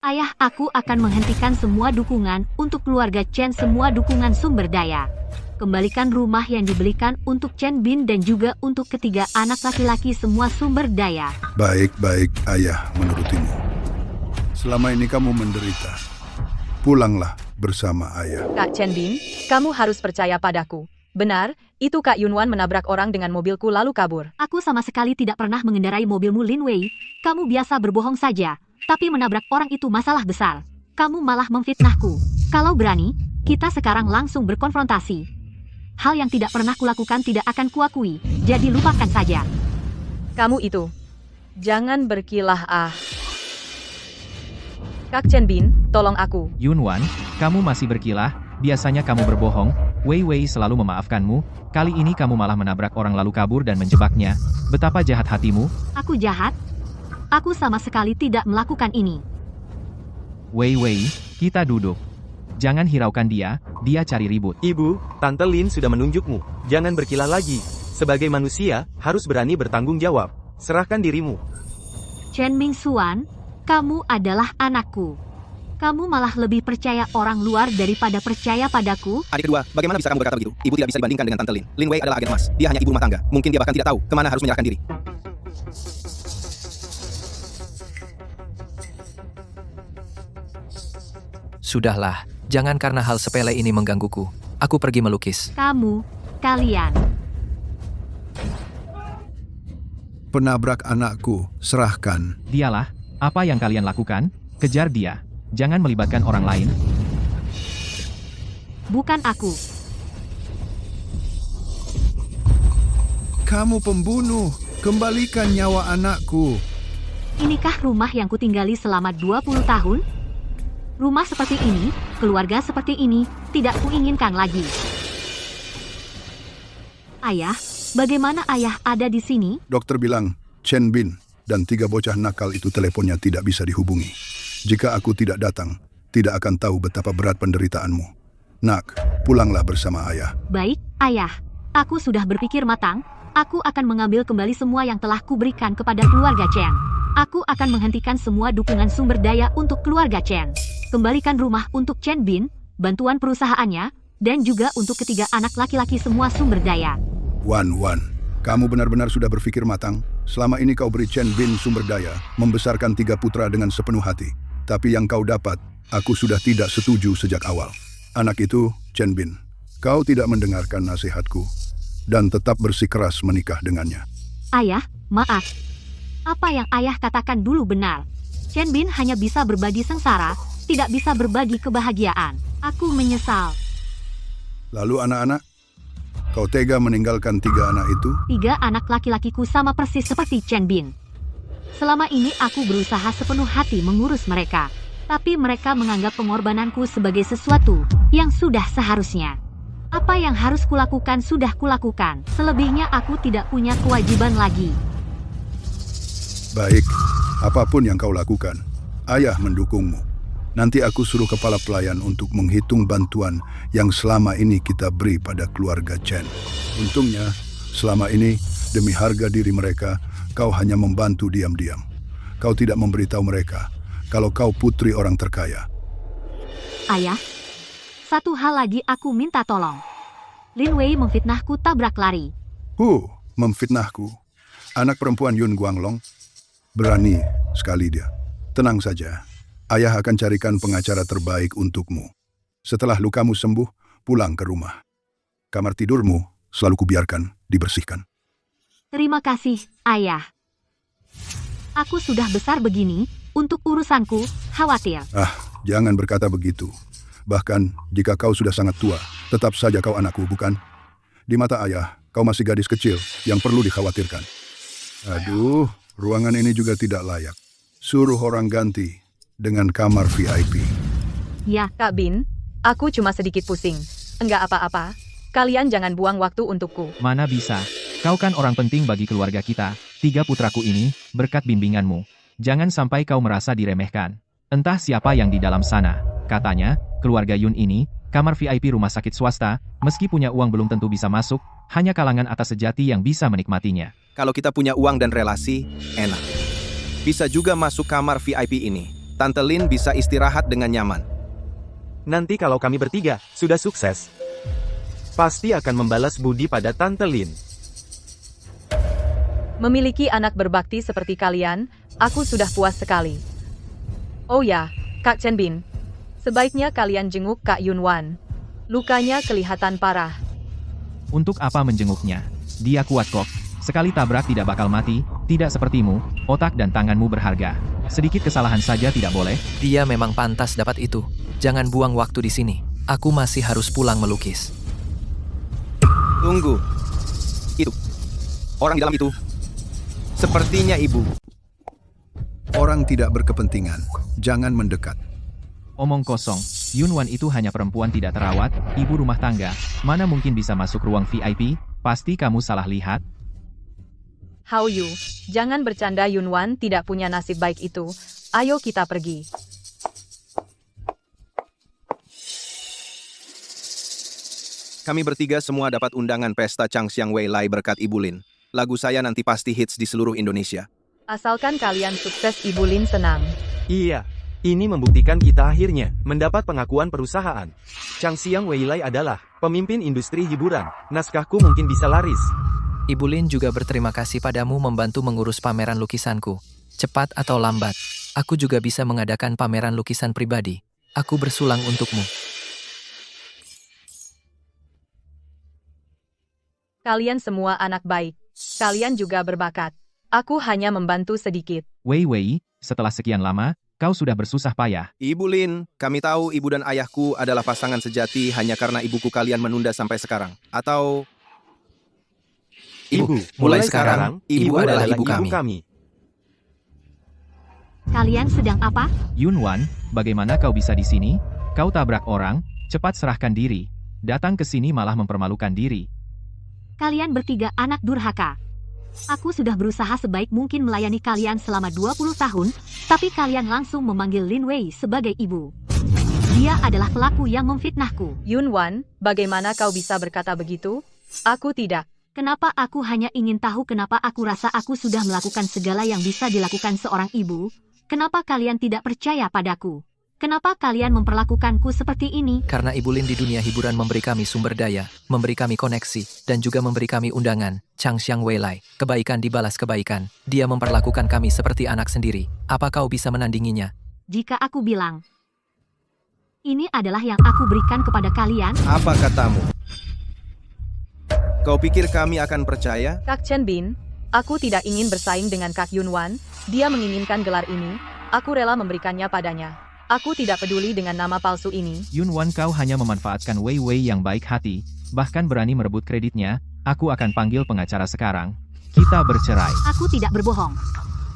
Ayah, aku akan menghentikan semua dukungan untuk keluarga Chen, semua dukungan sumber daya. Kembalikan rumah yang dibelikan untuk Chen Bin dan juga untuk ketiga anak laki-laki semua sumber daya. Baik-baik, ayah menurutimu. Selama ini kamu menderita. Pulanglah bersama ayah. Kak Chen Bin, kamu harus percaya padaku. Benar, itu Kak Yunwan menabrak orang dengan mobilku lalu kabur. Aku sama sekali tidak pernah mengendarai mobilmu, Lin Wei. Kamu biasa berbohong saja. Tapi menabrak orang itu masalah besar. Kamu malah memfitnahku. Kalau berani, kita sekarang langsung berkonfrontasi. Hal yang tidak pernah kulakukan tidak akan kuakui. Jadi lupakan saja. Kamu itu. Jangan berkilah Kak Chen Bin, tolong aku. Yunwan, kamu masih berkilah, biasanya kamu berbohong, Wei Wei selalu memaafkanmu, kali ini kamu malah menabrak orang lalu kabur dan menjebaknya. Betapa jahat hatimu. Aku jahat? Aku sama sekali tidak melakukan ini. Wei Wei, kita duduk. Jangan hiraukan dia cari ribut. Ibu, Tante Lin sudah menunjukmu. Jangan berkilah lagi. Sebagai manusia, harus berani bertanggung jawab. Serahkan dirimu. Chen Mingxuan, kamu adalah anakku. Kamu malah lebih percaya orang luar daripada percaya padaku? Adik kedua, bagaimana bisa kamu berkata begitu? Ibu tidak bisa dibandingkan dengan Tante Lin. Lin Wei adalah agen emas. Dia hanya ibu rumah tangga. Mungkin dia bahkan tidak tahu kemana harus menyerahkan diri. Sudahlah, jangan karena hal sepele ini menggangguku. Aku pergi melukis. Kalian. Penabrak anakku, serahkan. Dialah, apa yang kalian lakukan? Kejar dia. Jangan melibatkan orang lain. Bukan aku. Kamu pembunuh. Kembalikan nyawa anakku. Inikah rumah yang kutinggali selama 20 tahun? Rumah seperti ini, keluarga seperti ini, tidak kuinginkan lagi. Ayah, bagaimana ayah ada di sini? Dokter bilang, Chen Bin dan 3 bocah nakal itu teleponnya tidak bisa dihubungi. Jika aku tidak datang, tidak akan tahu betapa berat penderitaanmu. Nak, pulanglah bersama ayah. Baik, ayah. Aku sudah berpikir matang. Aku akan mengambil kembali semua yang telah kuberikan kepada keluarga Chen. Aku akan menghentikan semua dukungan sumber daya untuk keluarga Chen. Kembalikan rumah untuk Chen Bin, bantuan perusahaannya, dan juga untuk ketiga anak laki-laki semua sumber daya. Wan, kamu benar-benar sudah berpikir matang. Selama ini kau beri Chen Bin sumber daya, membesarkan 3 putra dengan sepenuh hati. Tapi yang kau dapat, aku sudah tidak setuju sejak awal. Anak itu, Chen Bin, kau tidak mendengarkan nasihatku, dan tetap bersikeras menikah dengannya. Ayah, maaf. Apa yang ayah katakan dulu benar. Chen Bin hanya bisa berbagi sengsara, tidak bisa berbagi kebahagiaan. Aku menyesal. Lalu anak-anak, kau tega meninggalkan 3 anak itu? 3 anak laki-lakiku sama persis seperti Chen Bin. Selama ini aku berusaha sepenuh hati mengurus mereka. Tapi mereka menganggap pengorbananku sebagai sesuatu yang sudah seharusnya. Apa yang harus kulakukan sudah kulakukan. Selebihnya aku tidak punya kewajiban lagi. Baik, apapun yang kau lakukan, ayah mendukungmu. Nanti aku suruh kepala pelayan untuk menghitung bantuan yang selama ini kita beri pada keluarga Chen. Untungnya, selama ini, demi harga diri mereka, kau hanya membantu diam-diam. Kau tidak memberitahu mereka kalau kau putri orang terkaya. Ayah, satu hal lagi aku minta tolong. Lin Wei memfitnahku tabrak lari. Memfitnahku. Anak perempuan Yun Guanglong. Berani sekali dia. Tenang saja. Ayah akan carikan pengacara terbaik untukmu. Setelah lukamu sembuh, pulang ke rumah. Kamar tidurmu selalu kubiarkan dibersihkan. Terima kasih, ayah. Aku sudah besar begini, untuk urusanku, khawatir. Jangan berkata begitu. Bahkan jika kau sudah sangat tua, tetap saja kau anakku, bukan? Di mata ayah, kau masih gadis kecil yang perlu dikhawatirkan. Aduh, ruangan ini juga tidak layak. Suruh orang ganti dengan kamar VIP. Ya, Kak Bin, aku cuma sedikit pusing. Enggak apa-apa. Kalian jangan buang waktu untukku. Mana bisa? Kau kan orang penting bagi keluarga kita. 3 putraku ini, berkat bimbinganmu. Jangan sampai kau merasa diremehkan. Entah siapa yang di dalam sana. Katanya, keluarga Yun ini, kamar VIP rumah sakit swasta, meski punya uang belum tentu bisa masuk, hanya kalangan atas sejati yang bisa menikmatinya. Kalau kita punya uang dan relasi, enak. Bisa juga masuk kamar VIP ini. Tante Lin bisa istirahat dengan nyaman. Nanti kalau kami bertiga sudah sukses, pasti akan membalas budi pada Tante Lin. Memiliki anak berbakti seperti kalian, aku sudah puas sekali. Oh ya, Kak Chen Bin. Sebaiknya kalian jenguk Kak Yunwan. Lukanya kelihatan parah. Untuk apa menjenguknya? Dia kuat kok. Sekali tabrak tidak bakal mati, tidak sepertimu, otak dan tanganmu berharga. Sedikit kesalahan saja tidak boleh. Dia memang pantas dapat itu. Jangan buang waktu di sini. Aku masih harus pulang melukis. Tunggu. Itu. Orang di dalam itu. Sepertinya ibu. Orang tidak berkepentingan. Jangan mendekat. Omong kosong, Yunwan itu hanya perempuan tidak terawat, ibu rumah tangga. Mana mungkin bisa masuk ruang VIP? Pasti kamu salah lihat. Hao Yu, jangan bercanda, Yunwan tidak punya nasib baik itu. Ayo kita pergi. Kami bertiga semua dapat undangan pesta Changxiang Weilai berkat Ibu Lin. Lagu saya nanti pasti hits di seluruh Indonesia. Asalkan kalian sukses, Ibu Lin senang. Iya, ini membuktikan kita akhirnya mendapat pengakuan perusahaan. Changxiang Weilai adalah pemimpin industri hiburan. Naskahku mungkin bisa laris. Ibu Lin juga berterima kasih padamu membantu mengurus pameran lukisanku. Cepat atau lambat, aku juga bisa mengadakan pameran lukisan pribadi. Aku bersulang untukmu. Kalian semua anak baik. Kalian juga berbakat. Aku hanya membantu sedikit. Wei Wei, setelah sekian lama, kau sudah bersusah payah. Ibu Lin, kami tahu ibu dan ayahku adalah pasangan sejati hanya karena ibuku kalian menunda sampai sekarang. Atau... Ibu, mulai sekarang, ibu adalah ibu kami. Kalian sedang apa? Yunwan, bagaimana kau bisa di sini? Kau tabrak orang, cepat serahkan diri. Datang ke sini malah mempermalukan diri. Kalian bertiga anak durhaka. Aku sudah berusaha sebaik mungkin melayani kalian selama 20 tahun, tapi kalian langsung memanggil Lin Wei sebagai ibu. Dia adalah pelaku yang memfitnahku. Yunwan, bagaimana kau bisa berkata begitu? Aku tidak. Kenapa aku hanya ingin tahu kenapa aku rasa aku sudah melakukan segala yang bisa dilakukan seorang ibu? Kenapa kalian tidak percaya padaku? Kenapa kalian memperlakukanku seperti ini? Karena Ibu Lin di dunia hiburan memberi kami sumber daya, memberi kami koneksi, dan juga memberi kami undangan. Changxiang Weilai, kebaikan dibalas kebaikan. Dia memperlakukan kami seperti anak sendiri. Apa kau bisa menandinginya? Jika aku bilang, ini adalah yang aku berikan kepada kalian, Apa katamu? Kau pikir kami akan percaya? Kak Chen Bin, aku tidak ingin bersaing dengan Kak Yunwan. Dia menginginkan gelar ini. Aku rela memberikannya padanya. Aku tidak peduli dengan nama palsu ini. Yunwan, kau hanya memanfaatkan Wei Wei yang baik hati, bahkan berani merebut kreditnya. Aku akan panggil pengacara sekarang. Kita bercerai. aku tidak berbohong.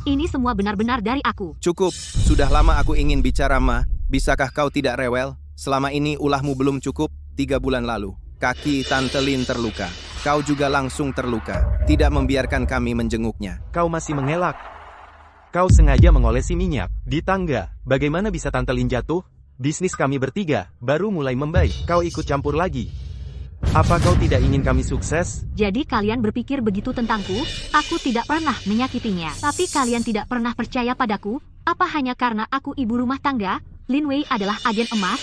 Ini semua benar-benar dari aku. Cukup, sudah lama aku ingin bicara, Ma. Bisakah kau tidak rewel? Selama ini ulahmu belum cukup. 3 bulan lalu, kaki Tante Lin terluka. Kau juga langsung terluka. Tidak membiarkan kami menjenguknya. Kau masih mengelak. Kau sengaja mengolesi minyak di tangga. Bagaimana bisa Tante Lin jatuh? Bisnis kami bertiga baru mulai membaik. Kau ikut campur lagi. Apa kau tidak ingin kami sukses? Jadi kalian berpikir begitu tentangku? Aku tidak pernah menyakitinya. Tapi kalian tidak pernah percaya padaku? Apa hanya karena aku ibu rumah tangga? Lin Wei adalah agen emas.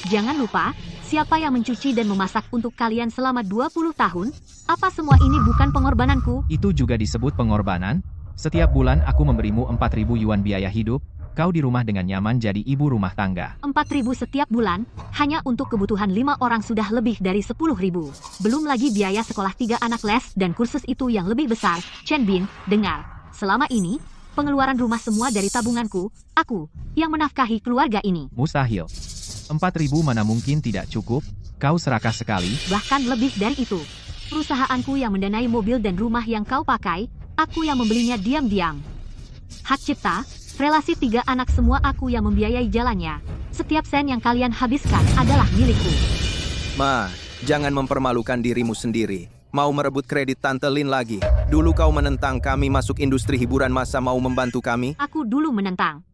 Jangan lupa, siapa yang mencuci dan memasak untuk kalian selama 20 tahun? Apa semua ini bukan pengorbananku? Itu juga disebut pengorbanan? Setiap bulan aku memberimu 4.000 yuan biaya hidup, kau di rumah dengan nyaman jadi ibu rumah tangga. 4.000 setiap bulan, hanya untuk kebutuhan 5 orang sudah lebih dari 10.000. Belum lagi biaya sekolah 3 anak les dan kursus itu yang lebih besar. Chen Bin, dengar. Selama ini, pengeluaran rumah semua dari tabunganku, aku yang menafkahi keluarga ini. Mustahil. 4.000 mana mungkin tidak cukup, kau serakah sekali. Bahkan lebih dari itu. Perusahaanku yang mendanai mobil dan rumah yang kau pakai, aku yang membelinya diam-diam. Hak cipta, relasi 3 anak semua aku yang membiayai jalannya. Setiap sen yang kalian habiskan adalah milikku. Ma, jangan mempermalukan dirimu sendiri. Mau merebut kredit Tante Lin lagi. Dulu kau menentang kami masuk industri hiburan, masa mau membantu kami? Aku dulu menentang.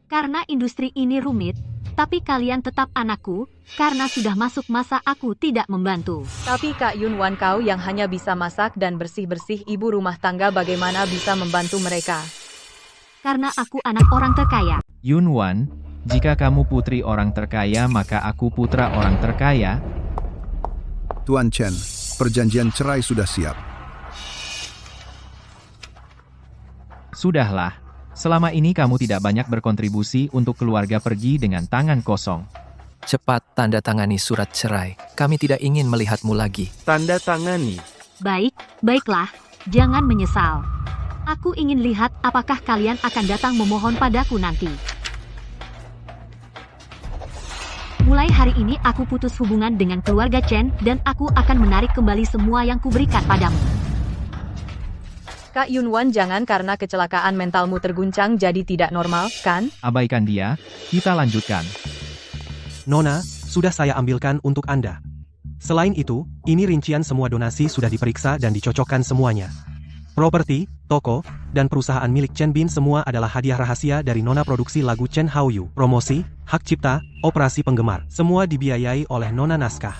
Karena industri ini rumit, tapi kalian tetap anakku, karena sudah masuk masa aku tidak membantu. Tapi Kak Yunwan, kau yang hanya bisa masak dan bersih-bersih ibu rumah tangga, bagaimana bisa membantu mereka? Karena aku anak orang terkaya. Yunwan, jika kamu putri orang terkaya maka aku putra orang terkaya. Tuan Chen, perjanjian cerai sudah siap. Sudahlah. Selama ini kamu tidak banyak berkontribusi untuk keluarga pergi dengan tangan kosong. Cepat tanda tangani surat cerai. Kami tidak ingin melihatmu lagi. Tanda tangani. Baik, baiklah, jangan menyesal. Aku ingin lihat apakah kalian akan datang memohon padaku nanti. Mulai hari ini aku putus hubungan dengan keluarga Chen dan aku akan menarik kembali semua yang kuberikan padamu. Kak Yunwan, jangan karena kecelakaan mentalmu terguncang jadi tidak normal, kan? Abaikan dia, kita lanjutkan. Nona, sudah saya ambilkan untuk Anda. Selain itu, ini rincian semua donasi sudah diperiksa dan dicocokkan semuanya. Properti, toko, dan perusahaan milik Chen Bin semua adalah hadiah rahasia dari Nona produksi lagu Chen Haoyu. Promosi, hak cipta, operasi penggemar, semua dibiayai oleh Nona naskah.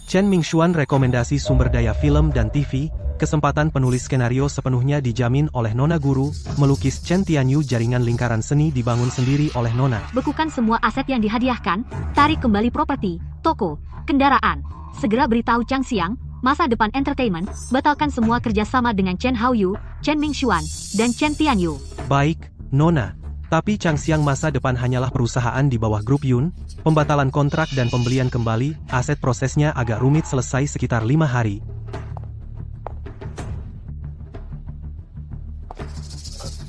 Chen Mingxuan rekomendasi sumber daya film dan TV, kesempatan penulis skenario sepenuhnya dijamin oleh Nona guru, melukis Chen Tianyu jaringan lingkaran seni dibangun sendiri oleh Nona. Bekukan semua aset yang dihadiahkan, tarik kembali properti, toko, kendaraan. Segera beritahu Chang Xiang, Masa Depan Entertainment, batalkan semua kerjasama dengan Chen Haoyu, Chen Mingxuan, dan Chen Tianyu. Baik, Nona. Tapi Chang Xiang Masa Depan hanyalah perusahaan di bawah grup Yun. Pembatalan kontrak dan pembelian kembali, aset prosesnya agak rumit selesai sekitar 5 hari.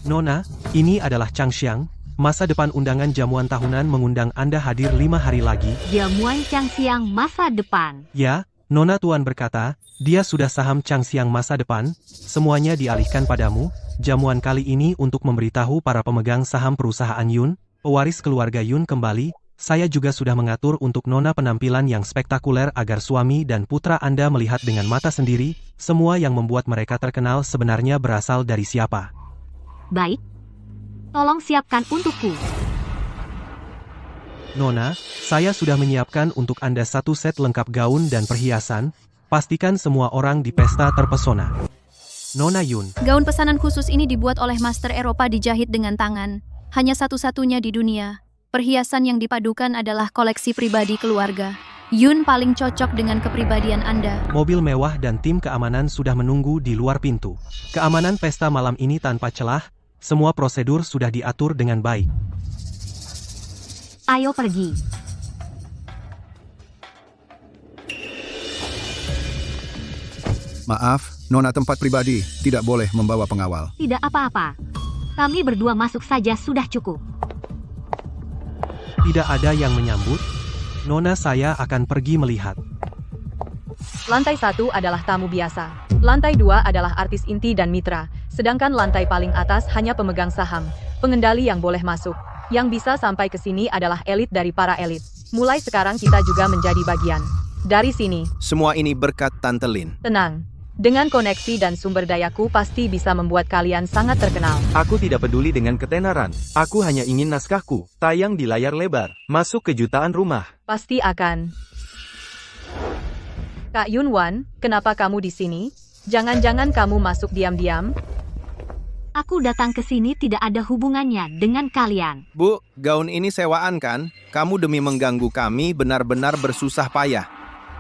Nona, ini adalah Chang Xiang. Masa Depan undangan jamuan tahunan mengundang Anda hadir 5 hari lagi. Jamuan Chang Xiang Masa Depan. Ya, Nona Tuan berkata, dia sudah saham Chang Xiang Masa Depan, semuanya dialihkan padamu. Jamuan kali ini untuk memberitahu para pemegang saham perusahaan Yun, pewaris keluarga Yun kembali. Saya juga sudah mengatur untuk Nona penampilan yang spektakuler agar suami dan putra Anda melihat dengan mata sendiri, semua yang membuat mereka terkenal sebenarnya berasal dari siapa. Baik. Tolong siapkan untukku. Nona, saya sudah menyiapkan untuk Anda 1 set lengkap gaun dan perhiasan. Pastikan semua orang di pesta terpesona. Nona Yun. Gaun pesanan khusus ini dibuat oleh master Eropa dijahit dengan tangan. Hanya satu-satunya di dunia. Perhiasan yang dipadukan adalah koleksi pribadi keluarga. Yun paling cocok dengan kepribadian Anda. Mobil mewah dan tim keamanan sudah menunggu di luar pintu. Keamanan pesta malam ini tanpa celah. Semua prosedur sudah diatur dengan baik. Ayo pergi. Maaf, Nona tempat pribadi, tidak boleh membawa pengawal. Tidak apa-apa. Kami berdua masuk saja sudah cukup. Tidak ada yang menyambut. Nona saya akan pergi melihat. Lantai 1 adalah tamu biasa. Lantai 2 adalah artis inti dan mitra. Sedangkan lantai paling atas hanya pemegang saham, pengendali yang boleh masuk. Yang bisa sampai ke sini adalah elit dari para elit. Mulai sekarang kita juga menjadi bagian dari sini. Semua ini berkat Tante Lin. Tenang. Dengan koneksi dan sumber dayaku pasti bisa membuat kalian sangat terkenal. Aku tidak peduli dengan ketenaran. Aku hanya ingin naskahku tayang di layar lebar, masuk ke jutaan rumah. Pasti akan. Kak Yunwan, kenapa kamu di sini? Jangan-jangan kamu masuk diam-diam? Aku datang ke sini tidak ada hubungannya dengan kalian. Bu, gaun ini sewaan kan? Kamu demi mengganggu kami benar-benar bersusah payah.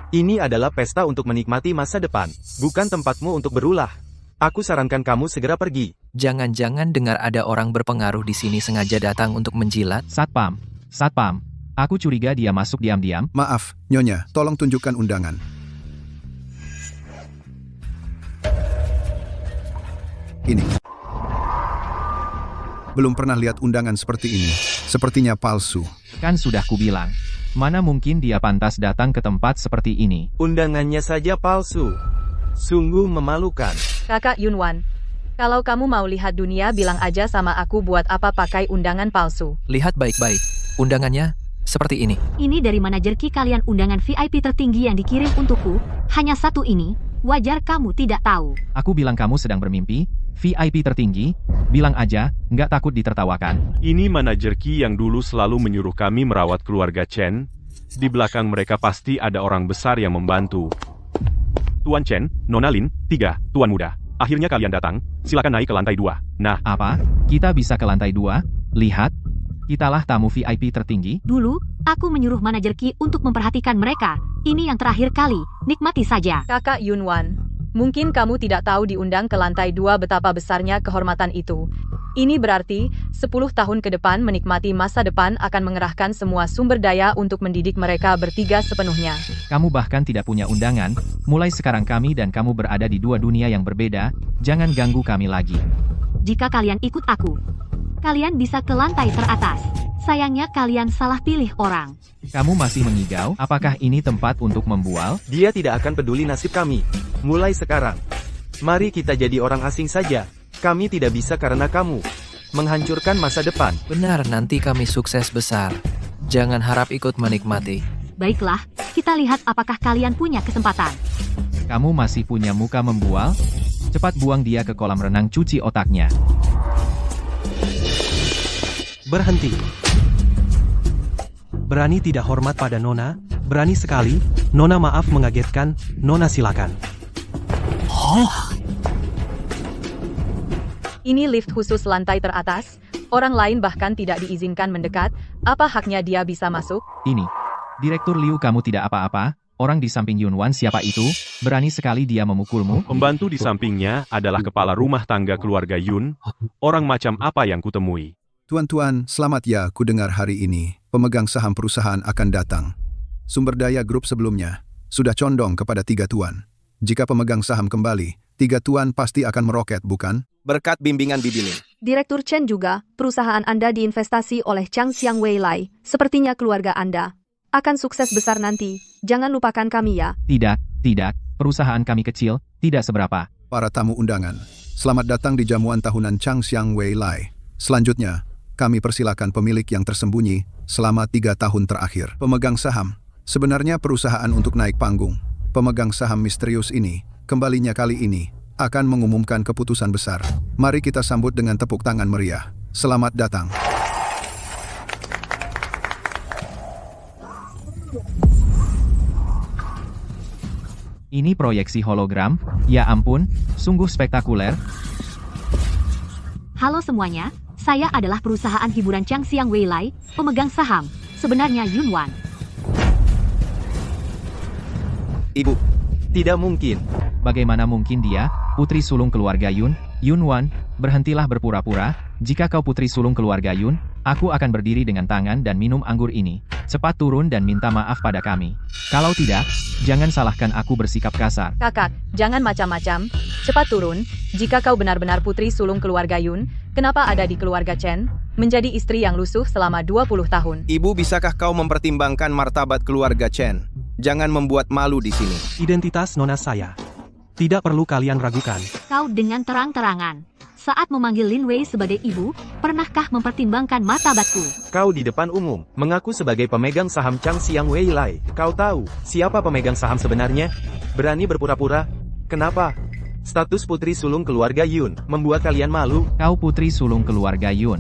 Ini adalah pesta untuk menikmati masa depan, bukan tempatmu untuk berulah. Aku sarankan kamu segera pergi. Jangan-jangan dengar ada orang berpengaruh di sini sengaja datang untuk menjilat. Satpam, Satpam, aku curiga dia masuk diam-diam. Maaf, Nyonya, tolong tunjukkan undangan. Ini. Belum pernah lihat undangan seperti ini. Sepertinya palsu. Kan sudah kubilang. Mana mungkin dia pantas datang ke tempat seperti ini. Undangannya saja palsu. Sungguh memalukan. Kakak Yunwan, kalau kamu mau lihat dunia bilang aja sama aku buat apa pakai undangan palsu. Lihat baik-baik. Undangannya seperti ini. Ini dari manajer Ki kalian undangan VIP tertinggi yang dikirim untukku. Hanya satu ini. Wajar kamu tidak tahu. Aku bilang kamu sedang bermimpi. VIP tertinggi, bilang aja, nggak takut ditertawakan. Ini manajer Ki yang dulu selalu menyuruh kami merawat keluarga Chen. Di belakang mereka pasti ada orang besar yang membantu. Tuan Chen, Nona Lin, 3, Tuan Muda. Akhirnya kalian datang, silakan naik ke lantai 2. Nah, Apa? Kita bisa ke lantai 2? Lihat. Kitalah tamu VIP tertinggi. Dulu, aku menyuruh manajer Ki untuk memperhatikan mereka. Ini yang terakhir kali, nikmati saja. Kakak Yunwan, mungkin kamu tidak tahu diundang ke lantai 2 betapa besarnya kehormatan itu. Ini berarti 10 tahun ke depan menikmati masa depan akan mengerahkan semua sumber daya untuk mendidik mereka bertiga sepenuhnya. Kamu bahkan tidak punya undangan. Mulai sekarang kami dan kamu berada di dua dunia yang berbeda. Jangan ganggu kami lagi. Jika kalian ikut aku, kalian bisa ke lantai teratas. Sayangnya kalian salah pilih orang. Kamu masih mengigau? Apakah ini tempat untuk membual? Dia tidak akan peduli nasib kami. Mulai sekarang, mari kita jadi orang asing saja. Kami tidak bisa karena kamu menghancurkan masa depan. Benar, nanti kami sukses besar. Jangan harap ikut menikmati. Baiklah, kita lihat apakah kalian punya kesempatan. Kamu masih punya muka membual? Cepat buang dia ke kolam renang cuci otaknya. Berhenti. Berani tidak hormat pada Nona? Berani sekali. Nona maaf mengagetkan. Nona silakan. Ini lift khusus lantai teratas. Orang lain bahkan tidak diizinkan mendekat. Apa haknya dia bisa masuk? Ini. Direktur Liu, kamu tidak apa-apa? Orang di samping Yunwan siapa itu? Berani sekali dia memukulmu? Pembantu di sampingnya adalah kepala rumah tangga keluarga Yun. Orang macam apa yang kutemui? Tuan-tuan, selamat ya kudengar hari ini. Pemegang saham perusahaan akan datang. Sumber daya grup sebelumnya sudah condong kepada 3 tuan. Jika pemegang saham kembali, 3 tuan pasti akan meroket, bukan? Berkat bimbingan Bibi Ling. Direktur Chen juga, perusahaan Anda diinvestasi oleh Chang Xiang Weilai. Sepertinya keluarga Anda akan sukses besar nanti. Jangan lupakan kami ya. Tidak. Perusahaan kami kecil, tidak seberapa. Para tamu undangan, selamat datang di jamuan tahunan Chang Xiang Weilai. Selanjutnya, kami persilakan pemilik yang tersembunyi selama 3 tahun terakhir. Pemegang saham, sebenarnya perusahaan untuk naik panggung. Pemegang saham misterius ini, kembalinya kali ini, akan mengumumkan keputusan besar. Mari kita sambut dengan tepuk tangan meriah. Selamat datang. Ini proyeksi hologram? Ya ampun, sungguh spektakuler. Halo semuanya, saya adalah perusahaan hiburan Chang Xiang Weilai, pemegang saham. Sebenarnya Yunwan. Ibu, tidak mungkin. Bagaimana mungkin dia, putri sulung keluarga Yun? Yunwan, berhentilah berpura-pura. Jika kau putri sulung keluarga Yun, aku akan berdiri dengan tangan dan minum anggur ini. Cepat turun dan minta maaf pada kami. Kalau tidak, jangan salahkan aku bersikap kasar. Kakak, jangan macam-macam. Cepat turun. Jika kau benar-benar putri sulung keluarga Yun, kenapa ada di keluarga Chen? Menjadi istri yang lusuh selama 20 tahun. Ibu, bisakah kau mempertimbangkan martabat keluarga Chen? Jangan membuat malu di sini. Identitas Nona saya. Tidak perlu kalian ragukan. Kau dengan terang-terangan. Saat memanggil Lin Wei sebagai ibu, pernahkah mempertimbangkan martabatku? Kau di depan umum, mengaku sebagai pemegang saham Chang Xiang Weilai. Kau tahu siapa pemegang saham sebenarnya? Berani berpura-pura? Kenapa? Status putri sulung keluarga Yun membuat kalian malu? Kau putri sulung keluarga Yun.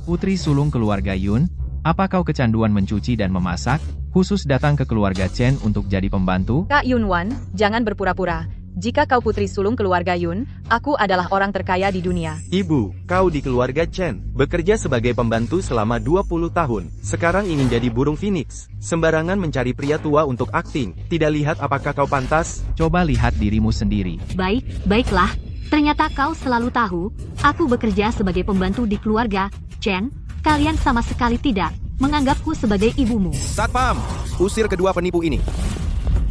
Putri sulung keluarga Yun? Apa kau kecanduan mencuci dan memasak? Khusus datang ke keluarga Chen untuk jadi pembantu? Kak Yunwan, jangan berpura-pura. Jika kau putri sulung keluarga Yun, aku adalah orang terkaya di dunia. Ibu, kau di keluarga Chen, bekerja sebagai pembantu selama 20 tahun. Sekarang ingin jadi burung phoenix. Sembarangan mencari pria tua untuk akting. Tidak lihat apakah kau pantas? Coba lihat dirimu sendiri. Baiklah. Ternyata kau selalu tahu, aku bekerja sebagai pembantu di keluarga Chen. Kalian sama sekali tidak menganggapku sebagai ibumu. Satpam, usir kedua penipu ini.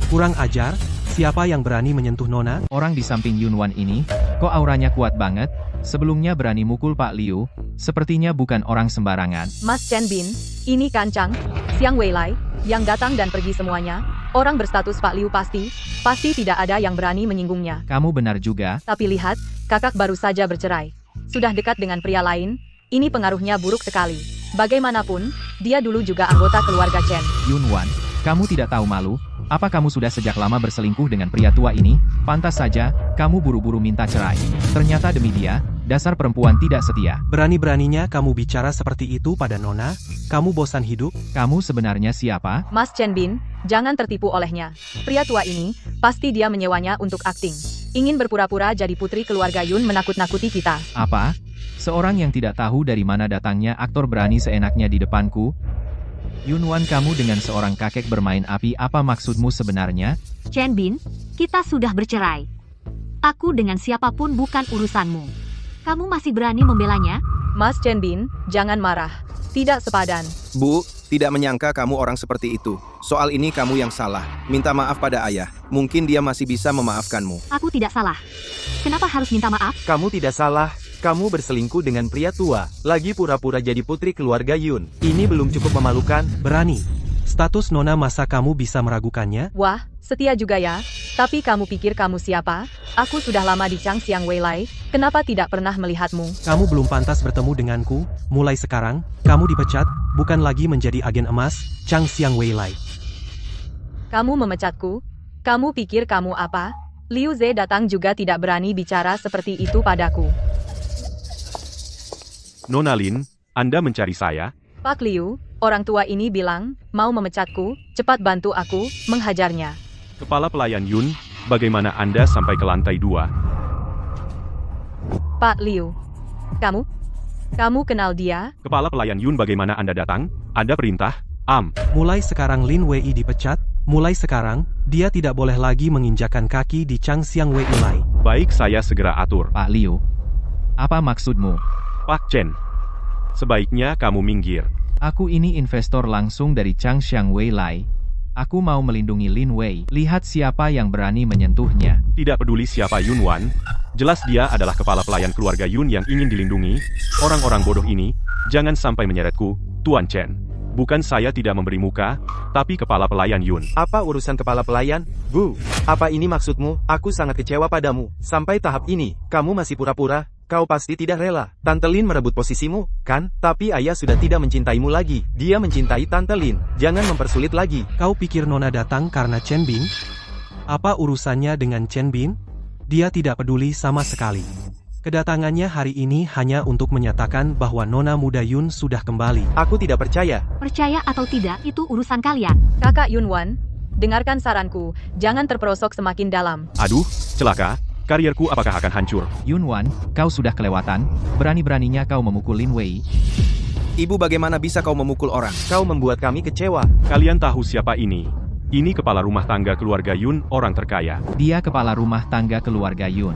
Kurang ajar. Siapa yang berani menyentuh Nona? Orang di samping Yunwan ini, kok auranya kuat banget? Sebelumnya berani mukul Pak Liu, sepertinya bukan orang sembarangan. Mas Chen Bin, ini kan Chang Xiang Weilai, yang datang dan pergi semuanya. Orang berstatus Pak Liu pasti tidak ada yang berani menyinggungnya. Kamu benar juga. Tapi lihat, kakak baru saja bercerai. Sudah dekat dengan pria lain, ini pengaruhnya buruk sekali. Bagaimanapun, dia dulu juga anggota keluarga Chen. Yunwan, kamu tidak tahu malu? Apa kamu sudah sejak lama berselingkuh dengan pria tua ini? Pantas saja, kamu buru-buru minta cerai. Ternyata demi dia, dasar perempuan tidak setia. Berani-beraninya kamu bicara seperti itu pada Nona? Kamu bosan hidup? Kamu sebenarnya siapa? Mas Chen Bin, jangan tertipu olehnya. Pria tua ini, pasti dia menyewanya untuk akting. Ingin berpura-pura jadi putri keluarga Yun menakut-nakuti kita. Apa? Seorang yang tidak tahu dari mana datangnya aktor berani seenaknya di depanku. Yunwan, kamu dengan seorang kakek bermain api, apa maksudmu sebenarnya? Chen Bin, kita sudah bercerai. Aku dengan siapapun bukan urusanmu. Kamu masih berani membelanya? Mas Chen Bin, jangan marah. Tidak sepadan. Bu, tidak menyangka kamu orang seperti itu. Soal ini kamu yang salah. Minta maaf pada ayah. Mungkin dia masih bisa memaafkanmu. Aku tidak salah. Kenapa harus minta maaf? Kamu tidak salah. Kamu berselingkuh dengan pria tua, lagi pura-pura jadi putri keluarga Yun. Ini belum cukup memalukan? Berani. Status Nona, masa kamu bisa meragukannya? Wah, setia juga ya. Tapi kamu pikir kamu siapa? Aku sudah lama di Changxiang Weilai. Kenapa tidak pernah melihatmu? Kamu belum pantas bertemu denganku. Mulai sekarang, kamu dipecat, bukan lagi menjadi agen emas, Changxiang Weilai. Kamu memecatku? Kamu pikir kamu apa? Liu Ze datang juga tidak berani bicara seperti itu padaku. Nona Lin, Anda mencari saya? Pak Liu, orang tua ini bilang, mau memecatku, cepat bantu aku, menghajarnya. Kepala pelayan Yun, bagaimana Anda sampai ke lantai 2? Pak Liu, kamu kenal dia? Kepala pelayan Yun, bagaimana Anda datang? Ada perintah? Mulai sekarang Lin Wei dipecat, mulai sekarang, dia tidak boleh lagi menginjakan kaki di Changxiang Weilai. Baik, saya segera atur. Pak Liu, apa maksudmu? Pak Chen, sebaiknya kamu minggir. Aku ini investor langsung dari Changxiang Weilai. Aku mau melindungi Lin Wei. Lihat siapa yang berani menyentuhnya. Tidak peduli siapa Yunwan, jelas dia adalah kepala pelayan keluarga Yun yang ingin dilindungi. Orang-orang bodoh ini, jangan sampai menyeretku, Tuan Chen. Bukan saya tidak memberi muka, tapi kepala pelayan Yun. Apa urusan kepala pelayan? Bu, apa ini maksudmu? Aku sangat kecewa padamu. Sampai tahap ini, kamu masih pura-pura. Kau pasti tidak rela. Tante Lin merebut posisimu, kan? Tapi ayah sudah tidak mencintaimu lagi. Dia mencintai Tante Lin. Jangan mempersulit lagi. Kau pikir Nona datang karena Chen Bin? Apa urusannya dengan Chen Bin? Dia tidak peduli sama sekali. Kedatangannya hari ini hanya untuk menyatakan bahwa Nona muda Yun sudah kembali. Aku tidak percaya. Percaya atau tidak, itu urusan kalian. Kakak Yunwan, dengarkan saranku, jangan terperosok semakin dalam. Aduh, celaka. Karierku apakah akan hancur? Yunwan, kau sudah kelewatan. Berani-beraninya kau memukul Lin Wei. Ibu, bagaimana bisa kau memukul orang? Kau membuat kami kecewa. Kalian tahu siapa ini? Ini kepala rumah tangga keluarga Yun, orang terkaya. Dia kepala rumah tangga keluarga Yun.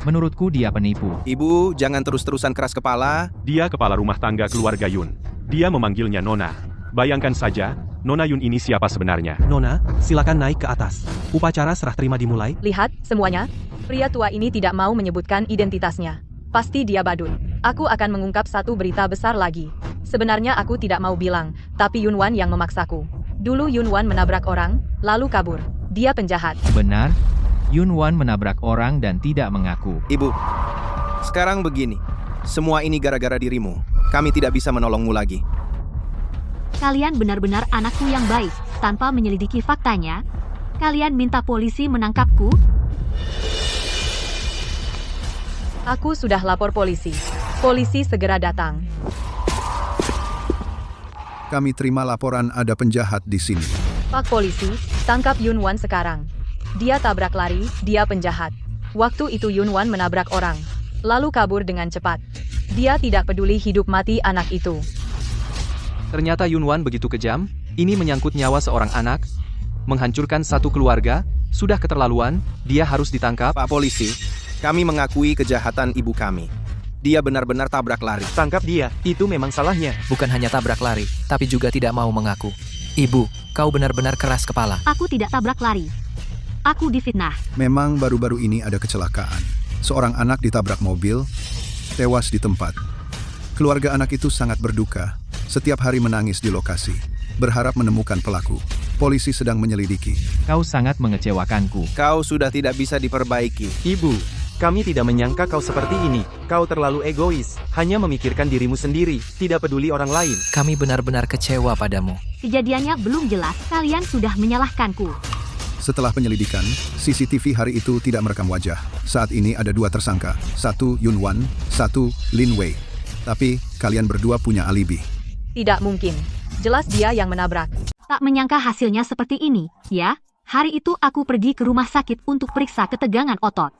Menurutku dia penipu. Ibu, jangan terus-terusan keras kepala. Dia kepala rumah tangga keluarga Yun. Dia memanggilnya Nona. Bayangkan saja, Nona Yun ini siapa sebenarnya? Nona, silakan naik ke atas. Upacara serah terima dimulai. Lihat, semuanya. Pria tua ini tidak mau menyebutkan identitasnya. Pasti dia badut. Aku akan mengungkap satu berita besar lagi. Sebenarnya aku tidak mau bilang, tapi Yunwan yang memaksaku. Dulu Yunwan menabrak orang, lalu kabur. Dia penjahat. Benar, Yunwan menabrak orang dan tidak mengaku. Ibu, sekarang begini. Semua ini gara-gara dirimu. Kami tidak bisa menolongmu lagi. Kalian benar-benar anakku yang baik. Tanpa menyelidiki faktanya, kalian minta polisi menangkapku? Aku sudah lapor polisi. Polisi segera datang. Kami terima laporan ada penjahat di sini. Pak polisi, tangkap Yunwan sekarang. Dia tabrak lari, dia penjahat. Waktu itu Yunwan menabrak orang, lalu kabur dengan cepat. Dia tidak peduli hidup mati anak itu. Ternyata Yunwan begitu kejam, ini menyangkut nyawa seorang anak, menghancurkan satu keluarga, sudah keterlaluan, dia harus ditangkap. Pak polisi, kami mengakui kejahatan ibu kami. Dia benar-benar tabrak lari. Tangkap dia, itu memang salahnya. Bukan hanya tabrak lari, tapi juga tidak mau mengaku. Ibu, kau benar-benar keras kepala. Aku tidak tabrak lari. Aku difitnah. Memang baru-baru ini ada kecelakaan. Seorang anak ditabrak mobil, tewas di tempat. Keluarga anak itu sangat berduka. Setiap hari menangis di lokasi, berharap menemukan pelaku. Polisi sedang menyelidiki. Kau sangat mengecewakanku. Kau sudah tidak bisa diperbaiki. Ibu, kami tidak menyangka kau seperti ini. Kau terlalu egois, hanya memikirkan dirimu sendiri, tidak peduli orang lain. Kami benar-benar kecewa padamu. Kejadiannya belum jelas, kalian sudah menyalahkanku. Setelah penyelidikan, CCTV hari itu tidak merekam wajah. Saat ini ada 2 tersangka, 1 Yunwan, 1 Lin Wei. Tapi, kalian berdua punya alibi. Tidak mungkin. Jelas dia yang menabrak. Tak menyangka hasilnya seperti ini, ya. Hari itu aku pergi ke rumah sakit untuk periksa ketegangan otot.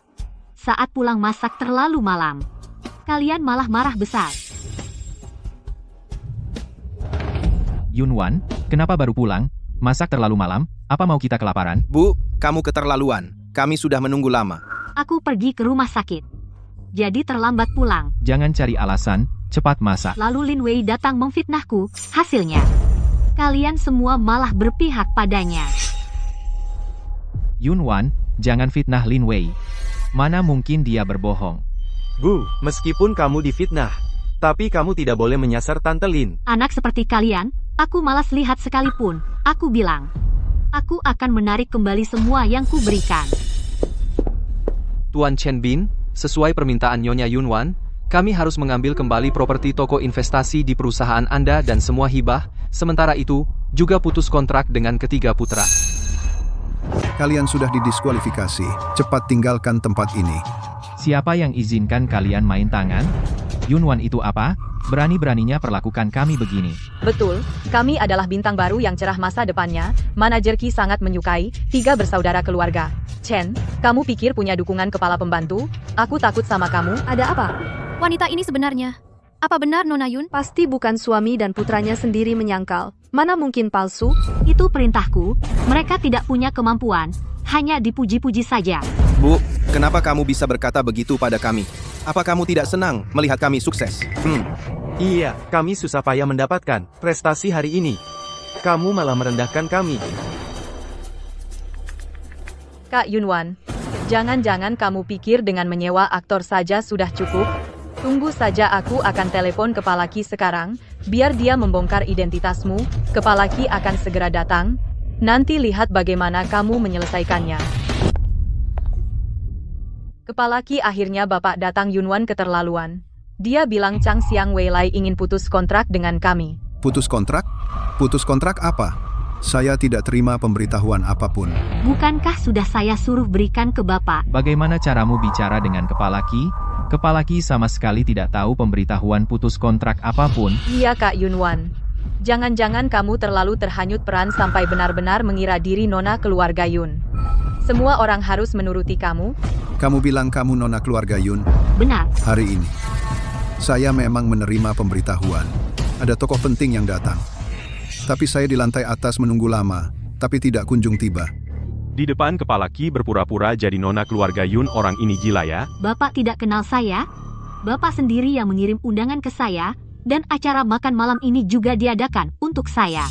Saat pulang masak terlalu malam. Kalian malah marah besar. Yunwan, kenapa baru pulang? Masak terlalu malam? Apa mau kita kelaparan? Bu, kamu keterlaluan. Kami sudah menunggu lama. Aku pergi ke rumah sakit. Jadi terlambat pulang. Jangan cari alasan, cepat masak. Lalu Lin Wei datang memfitnahku. Hasilnya, kalian semua malah berpihak padanya. Yunwan, jangan fitnah Lin Wei. Mana mungkin dia berbohong? Bu, meskipun kamu difitnah, tapi kamu tidak boleh menyasar Tante Lin. Anak seperti kalian, aku malas lihat sekalipun. Aku bilang, aku akan menarik kembali semua yang kuberikan. Tuan Chen Bin, sesuai permintaan Nyonya Yunwan, kami harus mengambil kembali properti toko investasi di perusahaan Anda dan semua hibah, sementara itu, juga putus kontrak dengan ketiga putra. Kalian sudah didiskualifikasi. Cepat tinggalkan tempat ini. Siapa yang izinkan kalian main tangan? Yunwan itu apa? Berani-beraninya perlakukan kami begini. Betul, kami adalah bintang baru yang cerah masa depannya. Manajer Ki sangat menyukai, 3 bersaudara keluarga. Chen, kamu pikir punya dukungan kepala pembantu? Aku takut sama kamu. Ada apa? Wanita ini sebenarnya. Apa benar Nona Yun? Pasti bukan suami dan putranya sendiri menyangkal. Mana mungkin palsu? Itu perintahku. Mereka tidak punya kemampuan. Hanya dipuji-puji saja. Bu, kenapa kamu bisa berkata begitu pada kami? Apa kamu tidak senang melihat kami sukses? Iya, kami susah payah mendapatkan prestasi hari ini. Kamu malah merendahkan kami. Kak Yunwan, jangan-jangan kamu pikir dengan menyewa aktor saja sudah cukup? Tunggu saja, aku akan telepon Kepala Ki sekarang, biar dia membongkar identitasmu. Kepala Ki akan segera datang. Nanti lihat bagaimana kamu menyelesaikannya. Kepala Ki, akhirnya Bapak datang. Yunwan keterlaluan. Dia bilang Chang Xiang Weilai ingin putus kontrak dengan kami. Putus kontrak? Putus kontrak apa? Saya tidak terima pemberitahuan apapun. Bukankah sudah saya suruh berikan ke Bapak? Bagaimana caramu bicara dengan Kepala Ki? Kepala Ki sama sekali tidak tahu pemberitahuan putus kontrak apapun. Iya Kak Yunwan. Jangan-jangan kamu terlalu terhanyut peran sampai benar-benar mengira diri nona keluarga Yun. Semua orang harus menuruti kamu. Kamu bilang kamu nona keluarga Yun? Benar. Hari ini, saya memang menerima pemberitahuan. Ada tokoh penting yang datang. Tapi saya di lantai atas menunggu lama, tapi tidak kunjung tiba. Di depan Kepala Ki berpura-pura jadi nona keluarga Yun. Orang ini gila ya. Bapak tidak kenal saya? Bapak sendiri yang mengirim undangan ke saya, dan acara makan malam ini juga diadakan untuk saya.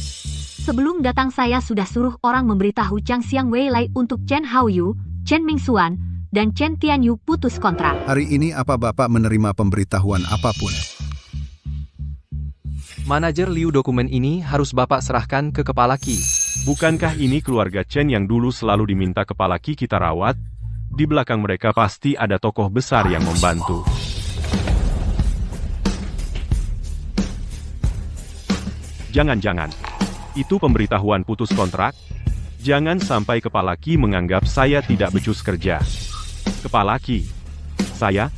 Sebelum datang saya sudah suruh orang memberitahu Chang Xiang Weilai untuk Chen Haoyu, Chen Mingxuan, dan Chen Tianyu putus kontrak. Hari ini apa Bapak menerima pemberitahuan apapun? Manajer Liu, dokumen ini harus Bapak serahkan ke Kepala Ki. Bukankah ini keluarga Chen yang dulu selalu diminta Kepala Ki kita rawat? Di belakang mereka pasti ada tokoh besar yang membantu. Jangan-jangan itu pemberitahuan putus kontrak? Jangan sampai Kepala Ki menganggap saya tidak becus kerja. Kepala Ki, saya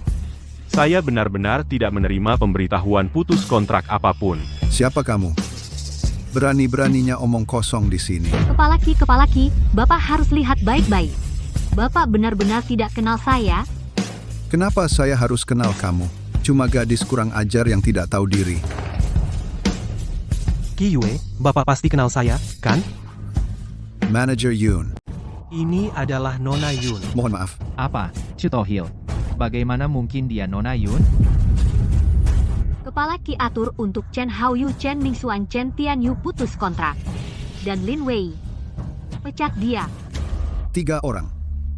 benar-benar tidak menerima pemberitahuan putus kontrak apapun. Siapa kamu? Berani-beraninya omong kosong di sini. Kepala Ki, Bapak harus lihat baik-baik. Bapak benar-benar tidak kenal saya? Kenapa saya harus kenal kamu? Cuma gadis kurang ajar yang tidak tahu diri. Ki Yue, Bapak pasti kenal saya, kan? Manager Yun. Ini adalah Nona Yun. Mohon maaf. Apa, Chutohil? Bagaimana mungkin dia Nona Yun? Kepala Ki atur untuk Chen Haoyu, Chen Mingxuan, Chen Tianyu putus kontrak. Dan Lin Wei. Pecat dia. 3 orang.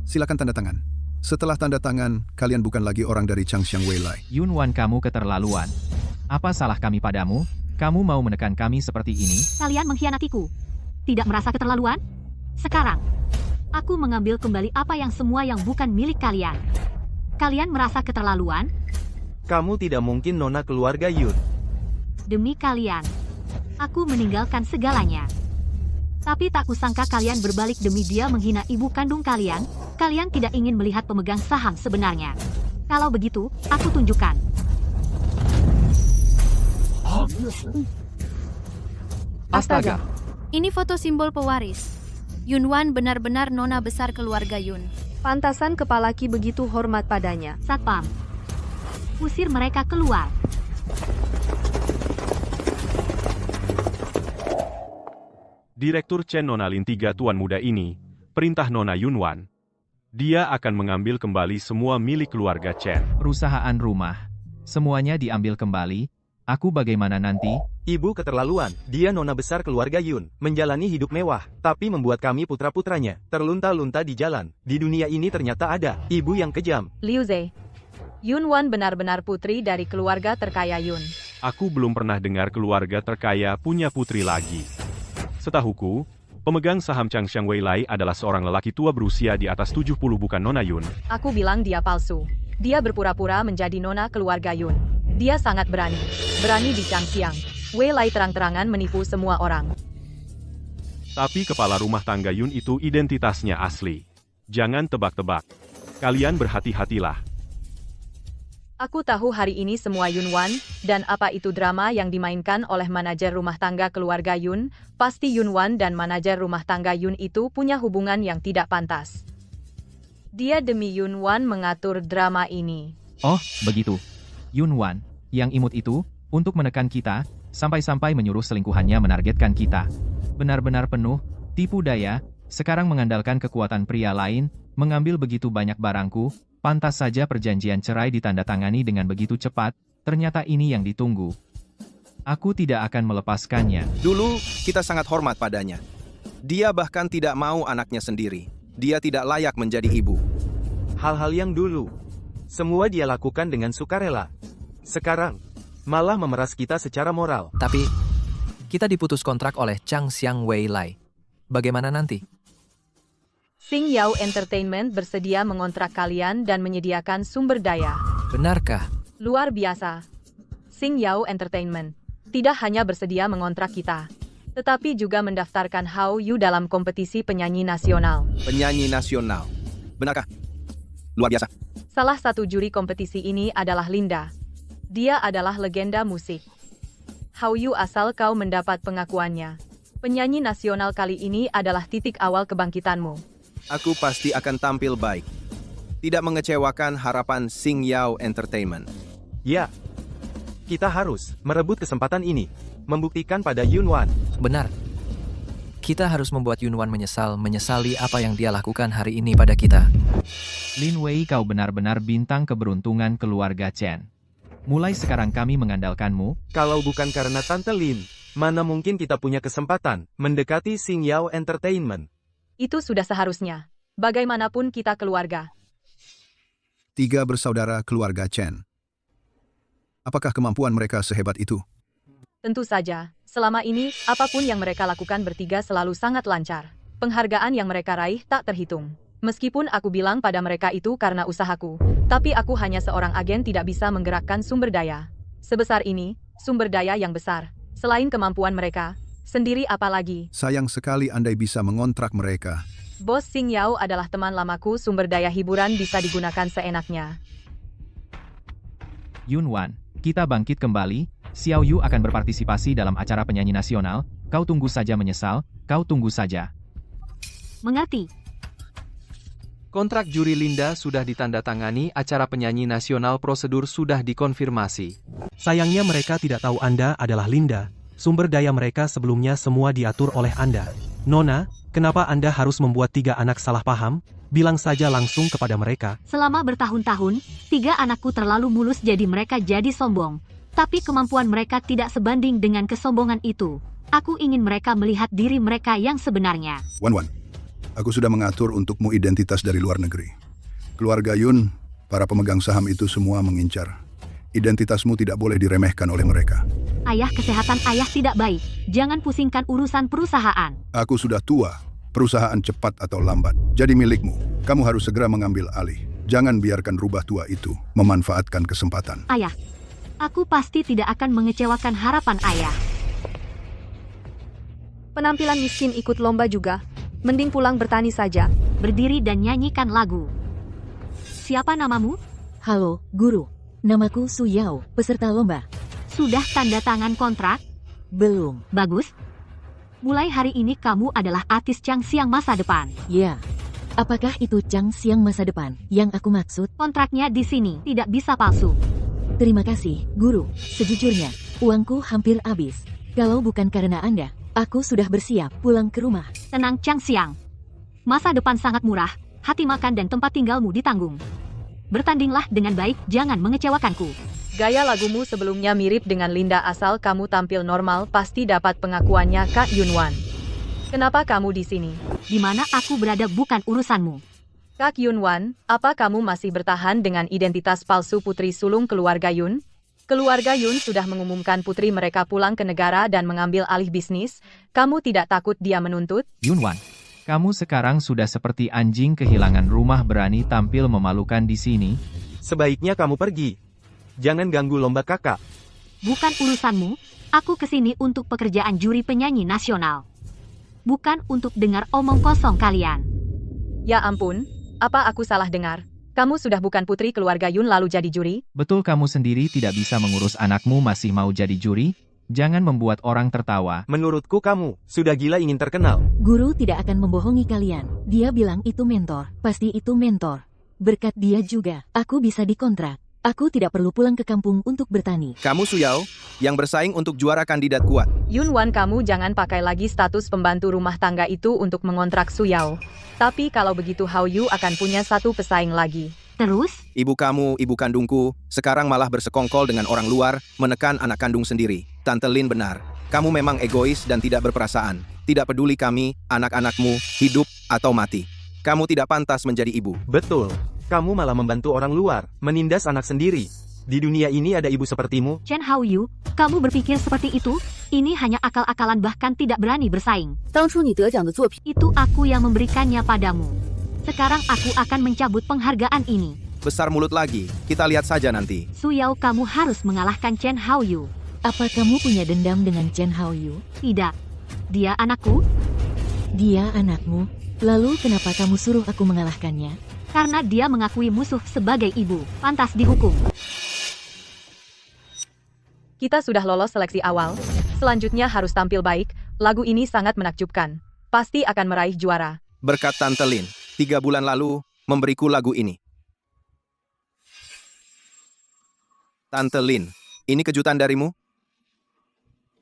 Silakan tanda tangan. Setelah tanda tangan, kalian bukan lagi orang dari Chang Xiang Weilai. Yunwan, kamu keterlaluan. Apa salah kami padamu? Kamu mau menekan kami seperti ini? Kalian mengkhianatiku. Tidak merasa keterlaluan? Sekarang, aku mengambil kembali apa yang semua yang bukan milik kalian. Kalian merasa keterlaluan? Kamu tidak mungkin nona keluarga Yun. Demi kalian, aku meninggalkan segalanya. Tapi tak kusangka kalian berbalik demi dia menghina ibu kandung kalian. Kalian tidak ingin melihat pemegang saham sebenarnya. Kalau begitu, aku tunjukkan. Astaga. Ini foto simbol pewaris. Yunwan benar-benar nona besar keluarga Yun. Pantasan Kepala Ki begitu hormat padanya. Satpam. Usir mereka keluar. Direktur Chen Nona Lin 3 tuan muda ini, perintah Nona Yunwan. Dia akan mengambil kembali semua milik keluarga Chen. Perusahaan rumah. Semuanya diambil kembali. Aku bagaimana nanti? Ibu keterlaluan. Dia nona besar keluarga Yun, menjalani hidup mewah, tapi membuat kami putra-putranya terlunta-lunta di jalan. Di dunia ini ternyata ada ibu yang kejam. Liu Ze. Yunwan benar-benar putri dari keluarga terkaya Yun. Aku belum pernah dengar keluarga terkaya punya putri lagi. Setahuku, pemegang saham Changxiang Weilai adalah seorang lelaki tua berusia di atas 70 bukan Nona Yun. Aku bilang dia palsu. Dia berpura-pura menjadi nona keluarga Yun. Dia sangat berani. Berani di Changxiang. Weilai terang-terangan menipu semua orang. Tapi kepala rumah tangga Yun itu identitasnya asli. Jangan tebak-tebak. Kalian berhati-hatilah. Aku tahu hari ini semua Yunwan, dan apa itu drama yang dimainkan oleh manajer rumah tangga keluarga Yun, pasti Yunwan dan manajer rumah tangga Yun itu punya hubungan yang tidak pantas. Dia demi Yunwan mengatur drama ini. Oh, begitu. Yunwan, yang imut itu, untuk menekan kita, sampai-sampai menyuruh selingkuhannya menargetkan kita. Benar-benar penuh, tipu daya, sekarang mengandalkan kekuatan pria lain, mengambil begitu banyak barangku, pantas saja perjanjian cerai ditandatangani dengan begitu cepat, ternyata ini yang ditunggu. Aku tidak akan melepaskannya. Dulu, kita sangat hormat padanya. Dia bahkan tidak mau anaknya sendiri. Dia tidak layak menjadi ibu. Hal-hal yang dulu, semua dia lakukan dengan sukarela. Sekarang, malah memeras kita secara moral. Tapi, kita diputus kontrak oleh Changxiang Weilai. Bagaimana nanti? Xing Yao Entertainment bersedia mengontrak kalian dan menyediakan sumber daya. Benarkah? Luar biasa. Xing Yao Entertainment tidak hanya bersedia mengontrak kita, tetapi juga mendaftarkan Hao Yu dalam kompetisi penyanyi nasional. Penyanyi nasional. Benarkah? Luar biasa. Salah satu juri kompetisi ini adalah Linda. Dia adalah legenda musik. Hao Yu asal kau mendapat pengakuannya. Penyanyi nasional kali ini adalah titik awal kebangkitanmu. Aku pasti akan tampil baik. Tidak mengecewakan harapan Xing Yao Entertainment. Ya, kita harus merebut kesempatan ini. Membuktikan pada Yunwan. Benar. Kita harus membuat Yunwan menyesali apa yang dia lakukan hari ini pada kita. Lin Wei, kau benar-benar bintang keberuntungan keluarga Chen. Mulai sekarang kami mengandalkanmu. Kalau bukan karena Tante Lin, mana mungkin kita punya kesempatan mendekati Xing Yao Entertainment. Itu sudah seharusnya. Bagaimanapun kita keluarga. 3 bersaudara keluarga Chen. Apakah kemampuan mereka sehebat itu? Tentu saja, selama ini, apapun yang mereka lakukan bertiga selalu sangat lancar. Penghargaan yang mereka raih tak terhitung. Meskipun aku bilang pada mereka itu karena usahaku, tapi aku hanya seorang agen tidak bisa menggerakkan sumber daya. Sebesar ini, sumber daya yang besar. Selain kemampuan mereka, sendiri apalagi. Sayang sekali andai bisa mengontrak mereka. Bos Xing Yao adalah teman lamaku, sumber daya hiburan bisa digunakan seenaknya. Yunwan, kita bangkit kembali. Xiao Yu akan berpartisipasi dalam acara penyanyi nasional. Kau tunggu saja menyesal, kau tunggu saja. Mengerti. Kontrak juri Linda sudah ditandatangani, acara penyanyi nasional prosedur sudah dikonfirmasi. Sayangnya mereka tidak tahu Anda adalah Linda. Sumber daya mereka sebelumnya semua diatur oleh Anda. Nona, kenapa Anda harus membuat 3 anak salah paham? Bilang saja langsung kepada mereka. Selama bertahun-tahun, 3 anakku terlalu mulus jadi mereka jadi sombong. Tapi kemampuan mereka tidak sebanding dengan kesombongan itu. Aku ingin mereka melihat diri mereka yang sebenarnya. Wan, aku sudah mengatur untukmu identitas dari luar negeri. Keluarga Yun, para pemegang saham itu semua mengincar. Identitasmu tidak boleh diremehkan oleh mereka. Ayah, kesehatan ayah tidak baik. Jangan pusingkan urusan perusahaan. Aku sudah tua. Perusahaan cepat atau lambat jadi milikmu. Kamu harus segera mengambil alih. Jangan biarkan rubah tua itu memanfaatkan kesempatan. Ayah, aku pasti tidak akan mengecewakan harapan ayah. Penampilan miskin ikut lomba juga. Mending pulang bertani saja. Berdiri dan nyanyikan lagu. Siapa namamu? Halo, guru. Namaku Su Yao, peserta lomba. Sudah tanda tangan kontrak? Belum. Bagus. Mulai hari ini kamu adalah artis Changxiang masa depan. Ya. Apakah itu Changxiang masa depan yang aku maksud? Kontraknya di sini tidak bisa palsu. Terima kasih, Guru. Sejujurnya, uangku hampir habis. Kalau bukan karena Anda, aku sudah bersiap pulang ke rumah. Tenang Chang Xiang. Masa depan sangat murah, hati makan dan tempat tinggalmu ditanggung. Bertandinglah dengan baik, jangan mengecewakanku. Gaya lagumu sebelumnya mirip dengan Linda, asal kamu tampil normal pasti dapat pengakuannya Kak Yunwan. Kenapa kamu di sini? Di mana aku berada bukan urusanmu. Kak Yunwan, apa kamu masih bertahan dengan identitas palsu putri sulung keluarga Yun? Keluarga Yun sudah mengumumkan putri mereka pulang ke negara dan mengambil alih bisnis. Kamu tidak takut dia menuntut? Yunwan, kamu sekarang sudah seperti anjing kehilangan rumah, berani tampil memalukan di sini. Sebaiknya kamu pergi. Jangan ganggu lomba kakak. Bukan urusanmu, aku kesini untuk pekerjaan juri penyanyi nasional. Bukan untuk dengar omong kosong kalian. Ya ampun, apa aku salah dengar? Kamu sudah bukan putri keluarga Yun lalu jadi juri? Betul, kamu sendiri tidak bisa mengurus anakmu masih mau jadi juri? Jangan membuat orang tertawa. Menurutku kamu sudah gila ingin terkenal. Guru tidak akan membohongi kalian. Dia bilang itu mentor. Pasti itu mentor. Berkat dia juga, aku bisa dikontrak. Aku tidak perlu pulang ke kampung untuk bertani. Kamu Suyao, yang bersaing untuk juara kandidat kuat. Yunwan, kamu jangan pakai lagi status pembantu rumah tangga itu untuk mengontrak Suyao. Tapi kalau begitu Hao Yu akan punya satu pesaing lagi. Terus? Ibu kamu, ibu kandungku, sekarang malah bersekongkol dengan orang luar, menekan anak kandung sendiri. Tante Lin benar. Kamu memang egois dan tidak berperasaan. Tidak peduli kami, anak-anakmu, hidup atau mati. Kamu tidak pantas menjadi ibu. Betul. Kamu malah membantu orang luar, menindas anak sendiri. Di dunia ini ada ibu sepertimu? Chen Haoyu, kamu berpikir seperti itu? Ini hanya akal-akalan, bahkan tidak berani bersaing. Itu aku yang memberikannya padamu. Sekarang aku akan mencabut penghargaan ini. Besar mulut lagi, kita lihat saja nanti. Suyao, kamu harus mengalahkan Chen Haoyu. Apa kamu punya dendam dengan Chen Haoyu? Tidak. Dia anakku. Dia anakmu? Lalu kenapa kamu suruh aku mengalahkannya? Karena dia mengakui musuh sebagai ibu, pantas dihukum. Kita sudah lolos seleksi awal, selanjutnya harus tampil baik. Lagu ini sangat menakjubkan. Pasti akan meraih juara. Berkat Tante Lin, 3 bulan lalu, memberiku lagu ini. Tante Lin, ini kejutan darimu?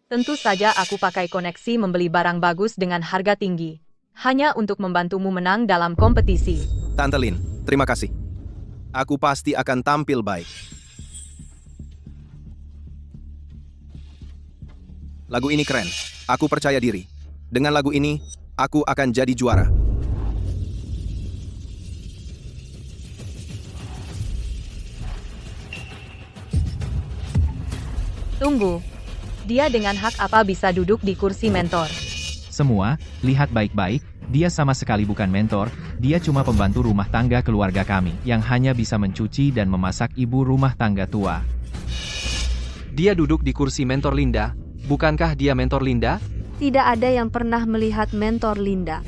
Tentu saja aku pakai koneksi membeli barang bagus dengan harga tinggi. Hanya untuk membantumu menang dalam kompetisi. Tante Lin, terima kasih. Aku pasti akan tampil baik. Lagu ini keren. Aku percaya diri. Dengan lagu ini, aku akan jadi juara. Tunggu. Dia dengan hak apa bisa duduk di kursi mentor? Semua, lihat baik-baik, dia sama sekali bukan mentor, dia cuma pembantu rumah tangga keluarga kami, yang hanya bisa mencuci dan memasak ibu rumah tangga tua. Dia duduk di kursi mentor Linda. Bukankah dia mentor Linda? Tidak ada yang pernah melihat mentor Linda.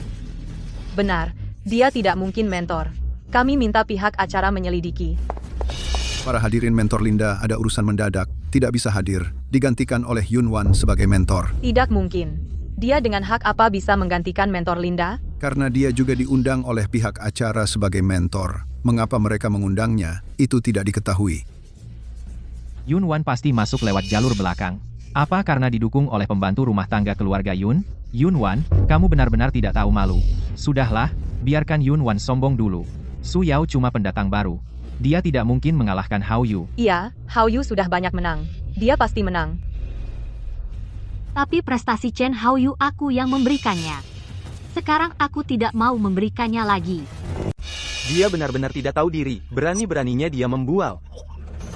Benar, dia tidak mungkin mentor. Kami minta pihak acara menyelidiki. Para hadirin, mentor Linda ada urusan mendadak, tidak bisa hadir, digantikan oleh Yunwan sebagai mentor. Tidak mungkin. Dia dengan hak apa bisa menggantikan mentor Linda? Karena dia juga diundang oleh pihak acara sebagai mentor. Mengapa mereka mengundangnya, itu tidak diketahui. Yunwan pasti masuk lewat jalur belakang. Apa karena didukung oleh pembantu rumah tangga keluarga Yun? Yunwan, kamu benar-benar tidak tahu malu. Sudahlah, biarkan Yunwan sombong dulu. Suyao cuma pendatang baru. Dia tidak mungkin mengalahkan Hao Yu. Iya, Hao Yu sudah banyak menang. Dia pasti menang. Tapi prestasi Chen Haoyu aku yang memberikannya. Sekarang aku tidak mau memberikannya lagi. Dia benar-benar tidak tahu diri. Berani-beraninya dia membual.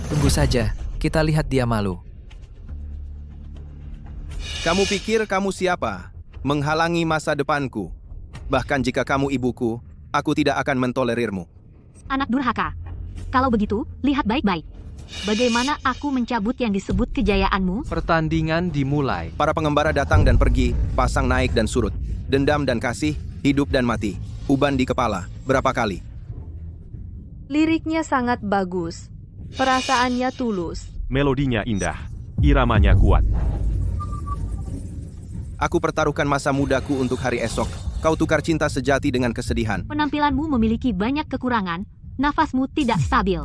Tunggu saja, kita lihat dia malu. Kamu pikir kamu siapa? Menghalangi masa depanku. Bahkan jika kamu ibuku, aku tidak akan mentolerirmu. Anak durhaka. Kalau begitu, lihat baik-baik. Bagaimana aku mencabut yang disebut kejayaanmu? Pertandingan dimulai. Para pengembara datang dan pergi, pasang naik dan surut. Dendam dan kasih, hidup dan mati. Uban di kepala, berapa kali? Liriknya sangat bagus. Perasaannya tulus. Melodinya indah. Iramanya kuat. Aku pertaruhkan masa mudaku untuk hari esok. Kau tukar cinta sejati dengan kesedihan. Penampilanmu memiliki banyak kekurangan. Nafasmu tidak stabil.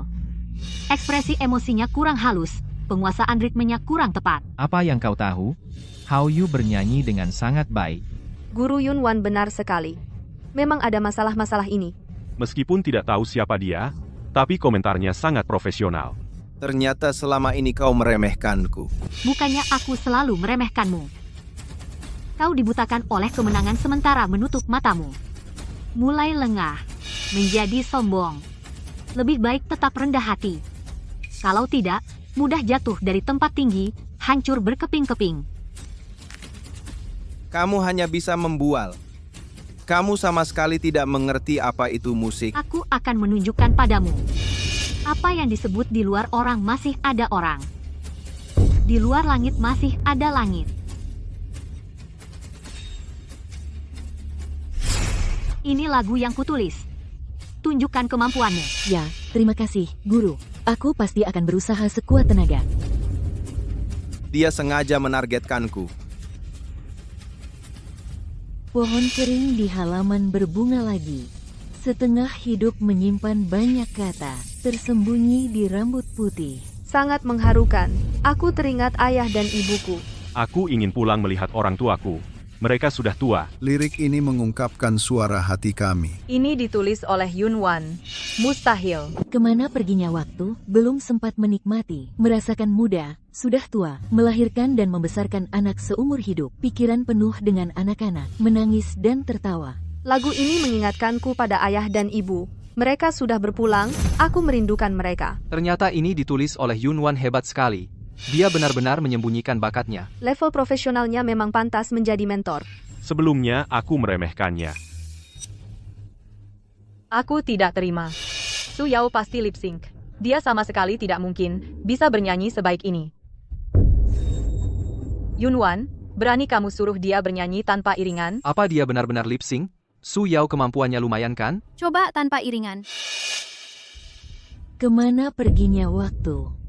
Ekspresi emosinya kurang halus, penguasaan ritmenya kurang tepat. Apa yang kau tahu? Hao Yu bernyanyi dengan sangat baik. Guru Yunwan benar sekali. Memang ada masalah-masalah ini. Meskipun tidak tahu siapa dia, tapi komentarnya sangat profesional. Ternyata selama ini kau meremehkanku. Bukannya aku selalu meremehkanmu. Kau dibutakan oleh kemenangan sementara menutup matamu. Mulai lengah, menjadi sombong. Lebih baik tetap rendah hati. Kalau tidak, mudah jatuh dari tempat tinggi, hancur berkeping-keping. Kamu hanya bisa membual. Kamu sama sekali tidak mengerti apa itu musik. Aku akan menunjukkan padamu. Apa yang disebut di luar orang masih ada orang. Di luar langit masih ada langit. Ini lagu yang kutulis. Tunjukkan kemampuanmu. Ya, terima kasih, Guru. Aku pasti akan berusaha sekuat tenaga. Dia sengaja menargetkanku. Pohon kering di halaman berbunga lagi. Setengah hidup menyimpan banyak kata, tersembunyi di rambut putih. Sangat mengharukan. Aku teringat ayah dan ibuku. Aku ingin pulang melihat orang tuaku. Mereka sudah tua. Lirik ini mengungkapkan suara hati kami. Ini ditulis oleh Yunwan. Mustahil. Kemana perginya waktu, belum sempat menikmati, merasakan muda, sudah tua, melahirkan dan membesarkan anak seumur hidup, pikiran penuh dengan anak-anak, menangis dan tertawa. Lagu ini mengingatkanku pada ayah dan ibu. Mereka sudah berpulang, aku merindukan mereka. Ternyata ini ditulis oleh Yunwan hebat sekali. Dia benar-benar menyembunyikan bakatnya. Level profesionalnya memang pantas menjadi mentor. Sebelumnya aku meremehkannya. Aku tidak terima. Su Yao pasti lip sync. Dia sama sekali tidak mungkin bisa bernyanyi sebaik ini. Yunwan, berani kamu suruh dia bernyanyi tanpa iringan? Apa dia benar-benar lip sync? Su Yao kemampuannya lumayan kan? Coba tanpa iringan. Kemana perginya waktu?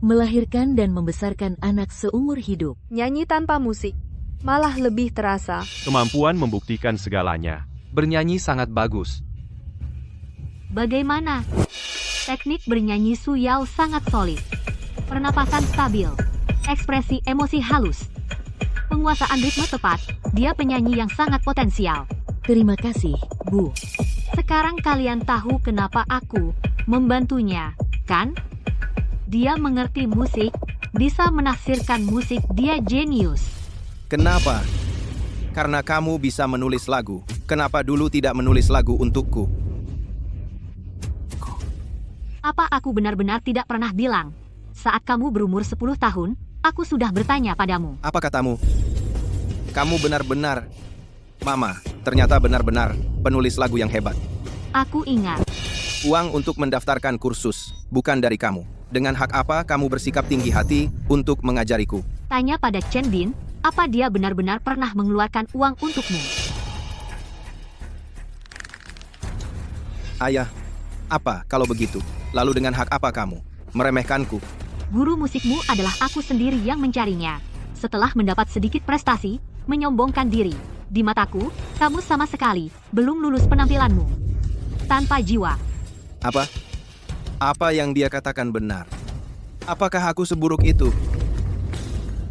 Melahirkan dan membesarkan anak seumur hidup. Nyanyi tanpa musik, malah lebih terasa. Kemampuan membuktikan segalanya. Bernyanyi sangat bagus. Bagaimana? Teknik bernyanyi Su Yao sangat solid. Pernapasan stabil. Ekspresi emosi halus. Penguasaan ritme tepat. Dia penyanyi yang sangat potensial. Terima kasih, Bu. Sekarang kalian tahu kenapa aku membantunya, kan? Dia mengerti musik, bisa menafsirkan musik, dia jenius. Kenapa? Karena kamu bisa menulis lagu. Kenapa dulu tidak menulis lagu untukku? Apa aku benar-benar tidak pernah bilang? Saat kamu berumur 10 tahun, aku sudah bertanya padamu. Apa katamu? Kamu benar-benar, Mama, ternyata benar-benar penulis lagu yang hebat. Aku ingat. Uang untuk mendaftarkan kursus, bukan dari kamu. Dengan hak apa kamu bersikap tinggi hati untuk mengajariku? Tanya pada Chen Bin, apa dia benar-benar pernah mengeluarkan uang untukmu? Ayah, apa kalau begitu? Lalu dengan hak apa kamu meremehkanku? Guru musikmu adalah aku sendiri yang mencarinya. Setelah mendapat sedikit prestasi, menyombongkan diri. Di mataku, kamu sama sekali belum lulus penampilanmu. Tanpa jiwa. Apa? Apa yang dia katakan benar? Apakah aku seburuk itu?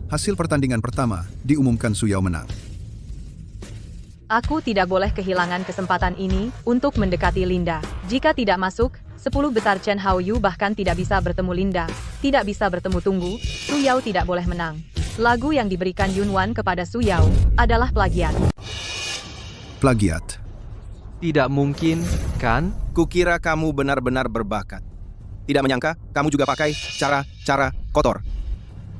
Hasil pertandingan pertama diumumkan Su Yao menang. Aku tidak boleh kehilangan kesempatan ini untuk mendekati Linda. Jika tidak masuk, 10 besar Chen Hao Yu bahkan tidak bisa bertemu Linda. Tidak bisa bertemu Tunggu, Su Yao tidak boleh menang. Lagu yang diberikan Yunwan kepada Su Yao adalah plagiat. Plagiat. Tidak mungkin, kan? Kukira kamu benar-benar berbakat. Tidak menyangka, kamu juga pakai cara kotor.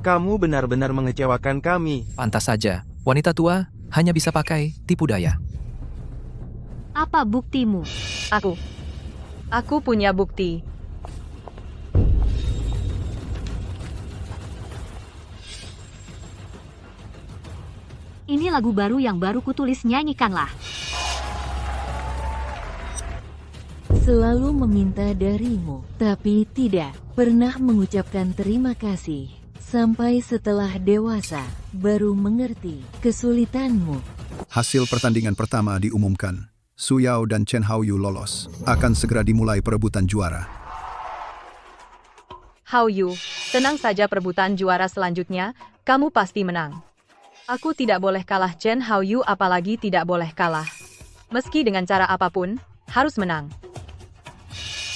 Kamu benar-benar mengecewakan kami. Pantas saja, wanita tua hanya bisa pakai tipu daya. Apa buktimu? Aku punya bukti. Ini lagu baru yang baru kutulis, nyanyikanlah. Selalu meminta darimu, tapi tidak pernah mengucapkan terima kasih. Sampai setelah dewasa, baru mengerti kesulitanmu. Hasil pertandingan pertama diumumkan. Su Yao dan Chen Haoyu lolos. Akan segera dimulai perebutan juara. Hao Yu, tenang saja perebutan juara selanjutnya, kamu pasti menang. Aku tidak boleh kalah Chen Hao Yu apalagi tidak boleh kalah. Meski dengan cara apapun, harus menang.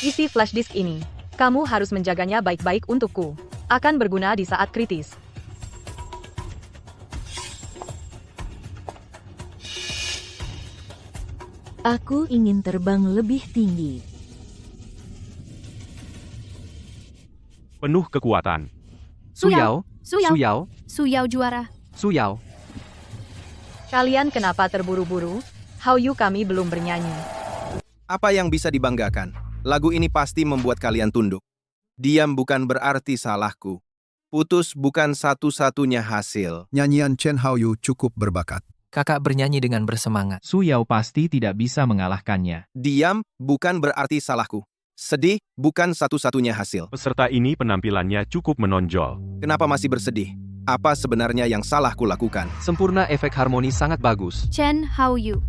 Isi flash disk ini, kamu harus menjaganya baik-baik untukku. Akan berguna di saat kritis. Aku ingin terbang lebih tinggi. Penuh kekuatan. Su Yao, Su Yao, Su Yao, Su Yao juara. Su Yao. Kalian kenapa terburu-buru? Hao Yu kami belum bernyanyi. Apa yang bisa dibanggakan? Lagu ini pasti membuat kalian tunduk. Diam bukan berarti salahku. Putus bukan satu-satunya hasil. Nyanyian Chen Haoyu cukup berbakat. Kakak bernyanyi dengan bersemangat. Su Yao pasti tidak bisa mengalahkannya. Diam bukan berarti salahku. Sedih bukan satu-satunya hasil. Peserta ini penampilannya cukup menonjol. Kenapa masih bersedih? Apa sebenarnya yang salah kulakukan? Sempurna, efek harmoni sangat bagus. Chen Hao Yu.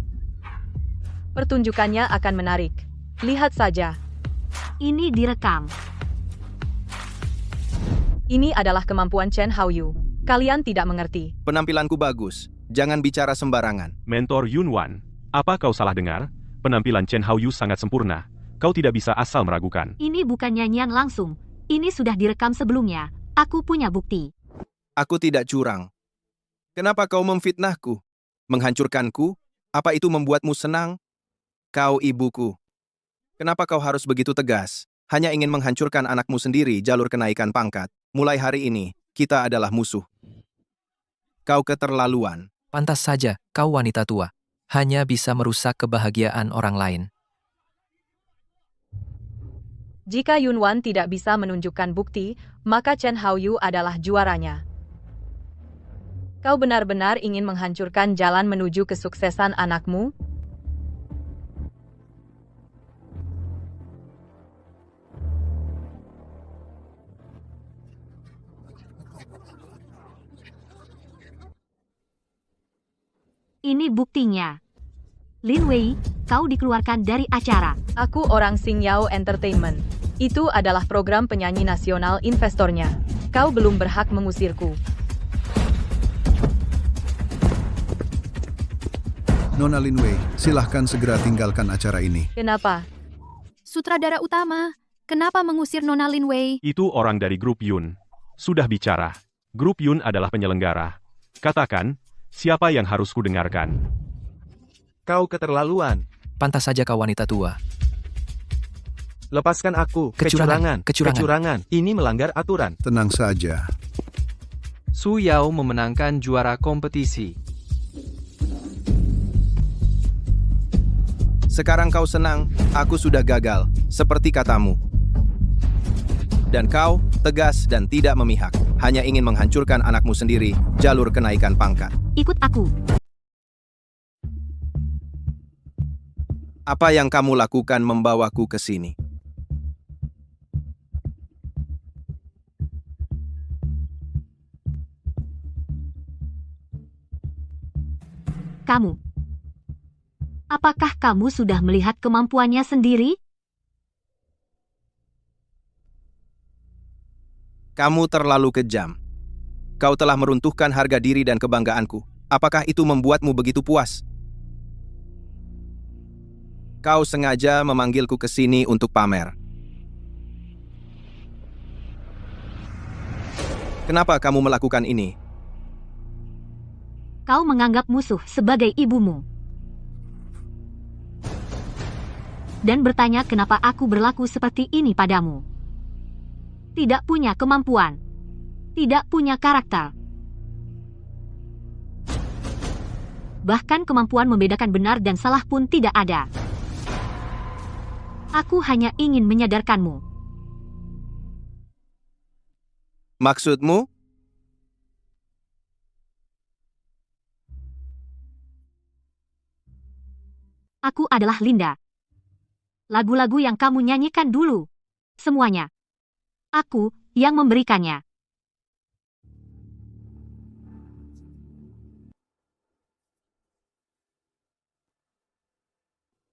Pertunjukannya akan menarik. Lihat saja. Ini direkam. Ini adalah kemampuan Chen Hao Yu. Kalian tidak mengerti. Penampilanku bagus. Jangan bicara sembarangan. Mentor Yunwan, apa kau salah dengar? Penampilan Chen Haoyu sangat sempurna. Kau tidak bisa asal meragukan. Ini bukan nyanyian langsung. Ini sudah direkam sebelumnya. Aku punya bukti. Aku tidak curang. Kenapa kau memfitnahku? Menghancurkanku? Apa itu membuatmu senang? Kau ibuku. Kenapa kau harus begitu tegas? Hanya ingin menghancurkan anakmu sendiri jalur kenaikan pangkat. Mulai hari ini, kita adalah musuh. Kau keterlaluan. Pantas saja, kau wanita tua. Hanya bisa merusak kebahagiaan orang lain. Jika Yunwan tidak bisa menunjukkan bukti, maka Chen Hao Yu adalah juaranya. Kau benar-benar ingin menghancurkan jalan menuju kesuksesan anakmu? Ini buktinya. Lin Wei, kau dikeluarkan dari acara. Aku orang Xingyao Entertainment. Itu adalah program penyanyi nasional investornya. Kau belum berhak mengusirku. Nona Lin Wei, silahkan segera tinggalkan acara ini. Kenapa? Sutradara utama, kenapa mengusir Nona Lin Wei? Itu orang dari grup Yun. Sudah bicara. Grup Yun adalah penyelenggara. Katakan, siapa yang harus kudengarkan? Kau keterlaluan. Pantas saja kau wanita tua. Lepaskan aku. Kecurangan. Kecurangan. Ini melanggar aturan. Tenang saja. Su Yao memenangkan juara kompetisi. Sekarang kau senang, aku sudah gagal, seperti katamu. Dan kau tegas dan tidak memihak, hanya ingin menghancurkan anakmu sendiri, jalur kenaikan pangkat. Ikut aku. Apa yang kamu lakukan membawaku ke sini? Kamu. Apakah kamu sudah melihat kemampuannya sendiri? Kamu terlalu kejam. Kau telah meruntuhkan harga diri dan kebanggaanku. Apakah itu membuatmu begitu puas? Kau sengaja memanggilku ke sini untuk pamer. Kenapa kamu melakukan ini? Kau menganggap musuh sebagai ibumu. Dan bertanya kenapa aku berlaku seperti ini padamu. Tidak punya kemampuan. Tidak punya karakter. Bahkan kemampuan membedakan benar dan salah pun tidak ada. Aku hanya ingin menyadarkanmu. Maksudmu? Aku adalah Linda. Lagu-lagu yang kamu nyanyikan dulu. Semuanya. Aku yang memberikannya.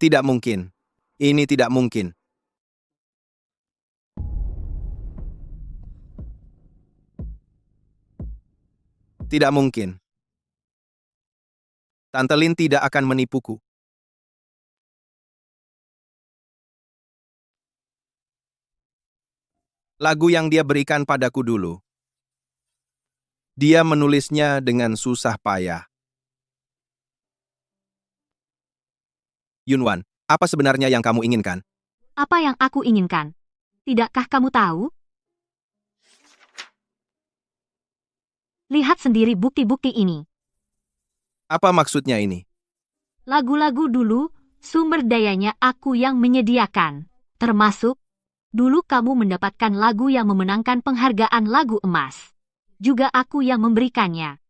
Tidak mungkin. Ini tidak mungkin. Tidak mungkin. Tante Lin tidak akan menipuku. Lagu yang dia berikan padaku dulu. Dia menulisnya dengan susah payah. Yunwan, apa sebenarnya yang kamu inginkan? Apa yang aku inginkan? Tidakkah kamu tahu? Lihat sendiri bukti-bukti ini. Apa maksudnya ini? Lagu-lagu dulu, sumber dayanya aku yang menyediakan. Termasuk, dulu kamu mendapatkan lagu yang memenangkan penghargaan lagu emas. Juga aku yang memberikannya.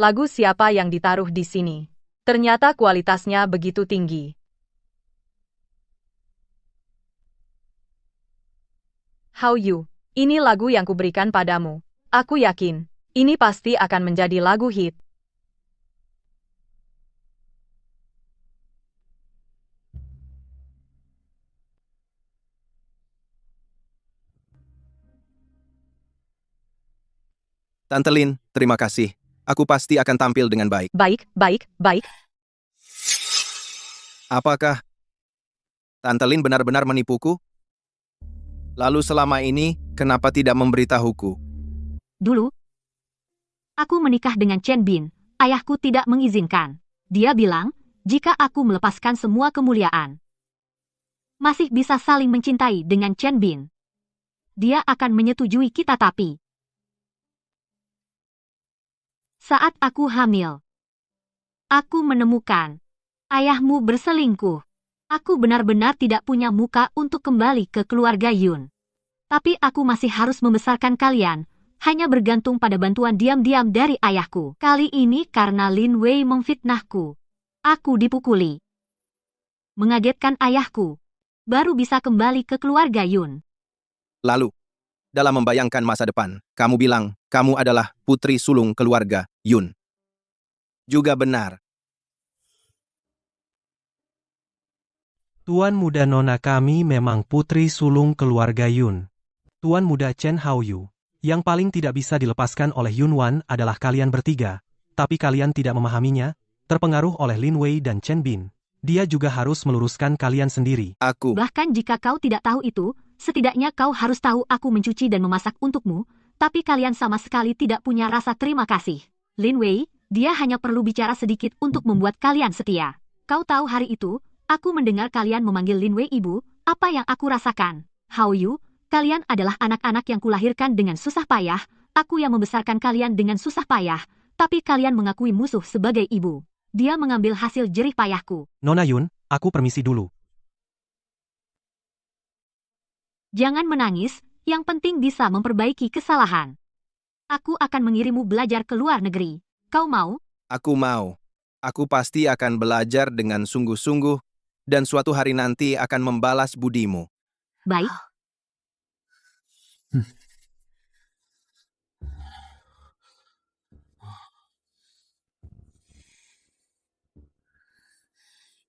Lagu siapa yang ditaruh di sini? Ternyata kualitasnya begitu tinggi. How You? Ini lagu yang kuberikan padamu. Aku yakin, ini pasti akan menjadi lagu hit. Tante Lin, terima kasih. Aku pasti akan tampil dengan baik. Baik, baik, baik. Apakah Tante Lin benar-benar menipuku? Lalu selama ini, kenapa tidak memberitahuku? Dulu, aku menikah dengan Chen Bin. Ayahku tidak mengizinkan. Dia bilang, jika aku melepaskan semua kemuliaan, masih bisa saling mencintai dengan Chen Bin. Dia akan menyetujui kita tapi saat aku hamil, aku menemukan ayahmu berselingkuh. Aku benar-benar tidak punya muka untuk kembali ke keluarga Yun. Tapi aku masih harus membesarkan kalian, hanya bergantung pada bantuan diam-diam dari ayahku. Kali ini karena Lin Wei memfitnahku. Aku dipukuli. Mengagetkan ayahku. Baru bisa kembali ke keluarga Yun. Lalu, dalam membayangkan masa depan, kamu bilang kamu adalah putri sulung keluarga Yun. Juga benar. Tuan muda nona kami memang putri sulung keluarga Yun. Tuan muda Chen Haoyu. Yang paling tidak bisa dilepaskan oleh Yun Wan adalah kalian bertiga. Tapi kalian tidak memahaminya, terpengaruh oleh Lin Wei dan Chen Bin. Dia juga harus meluruskan kalian sendiri. Aku. Bahkan jika kau tidak tahu itu, setidaknya kau harus tahu aku mencuci dan memasak untukmu, tapi kalian sama sekali tidak punya rasa terima kasih. Lin Wei, dia hanya perlu bicara sedikit untuk membuat kalian setia. Kau tahu hari itu, aku mendengar kalian memanggil Lin Wei ibu, apa yang aku rasakan? Hao Yu, kalian adalah anak-anak yang kulahirkan dengan susah payah, aku yang membesarkan kalian dengan susah payah, tapi kalian mengakui musuh sebagai ibu. Dia mengambil hasil jerih payahku. Nona Yun, aku permisi dulu. Jangan menangis, yang penting bisa memperbaiki kesalahan. Aku akan mengirimmu belajar ke luar negeri. Kau mau? Aku mau. Aku pasti akan belajar dengan sungguh-sungguh, dan suatu hari nanti akan membalas budimu. Baik.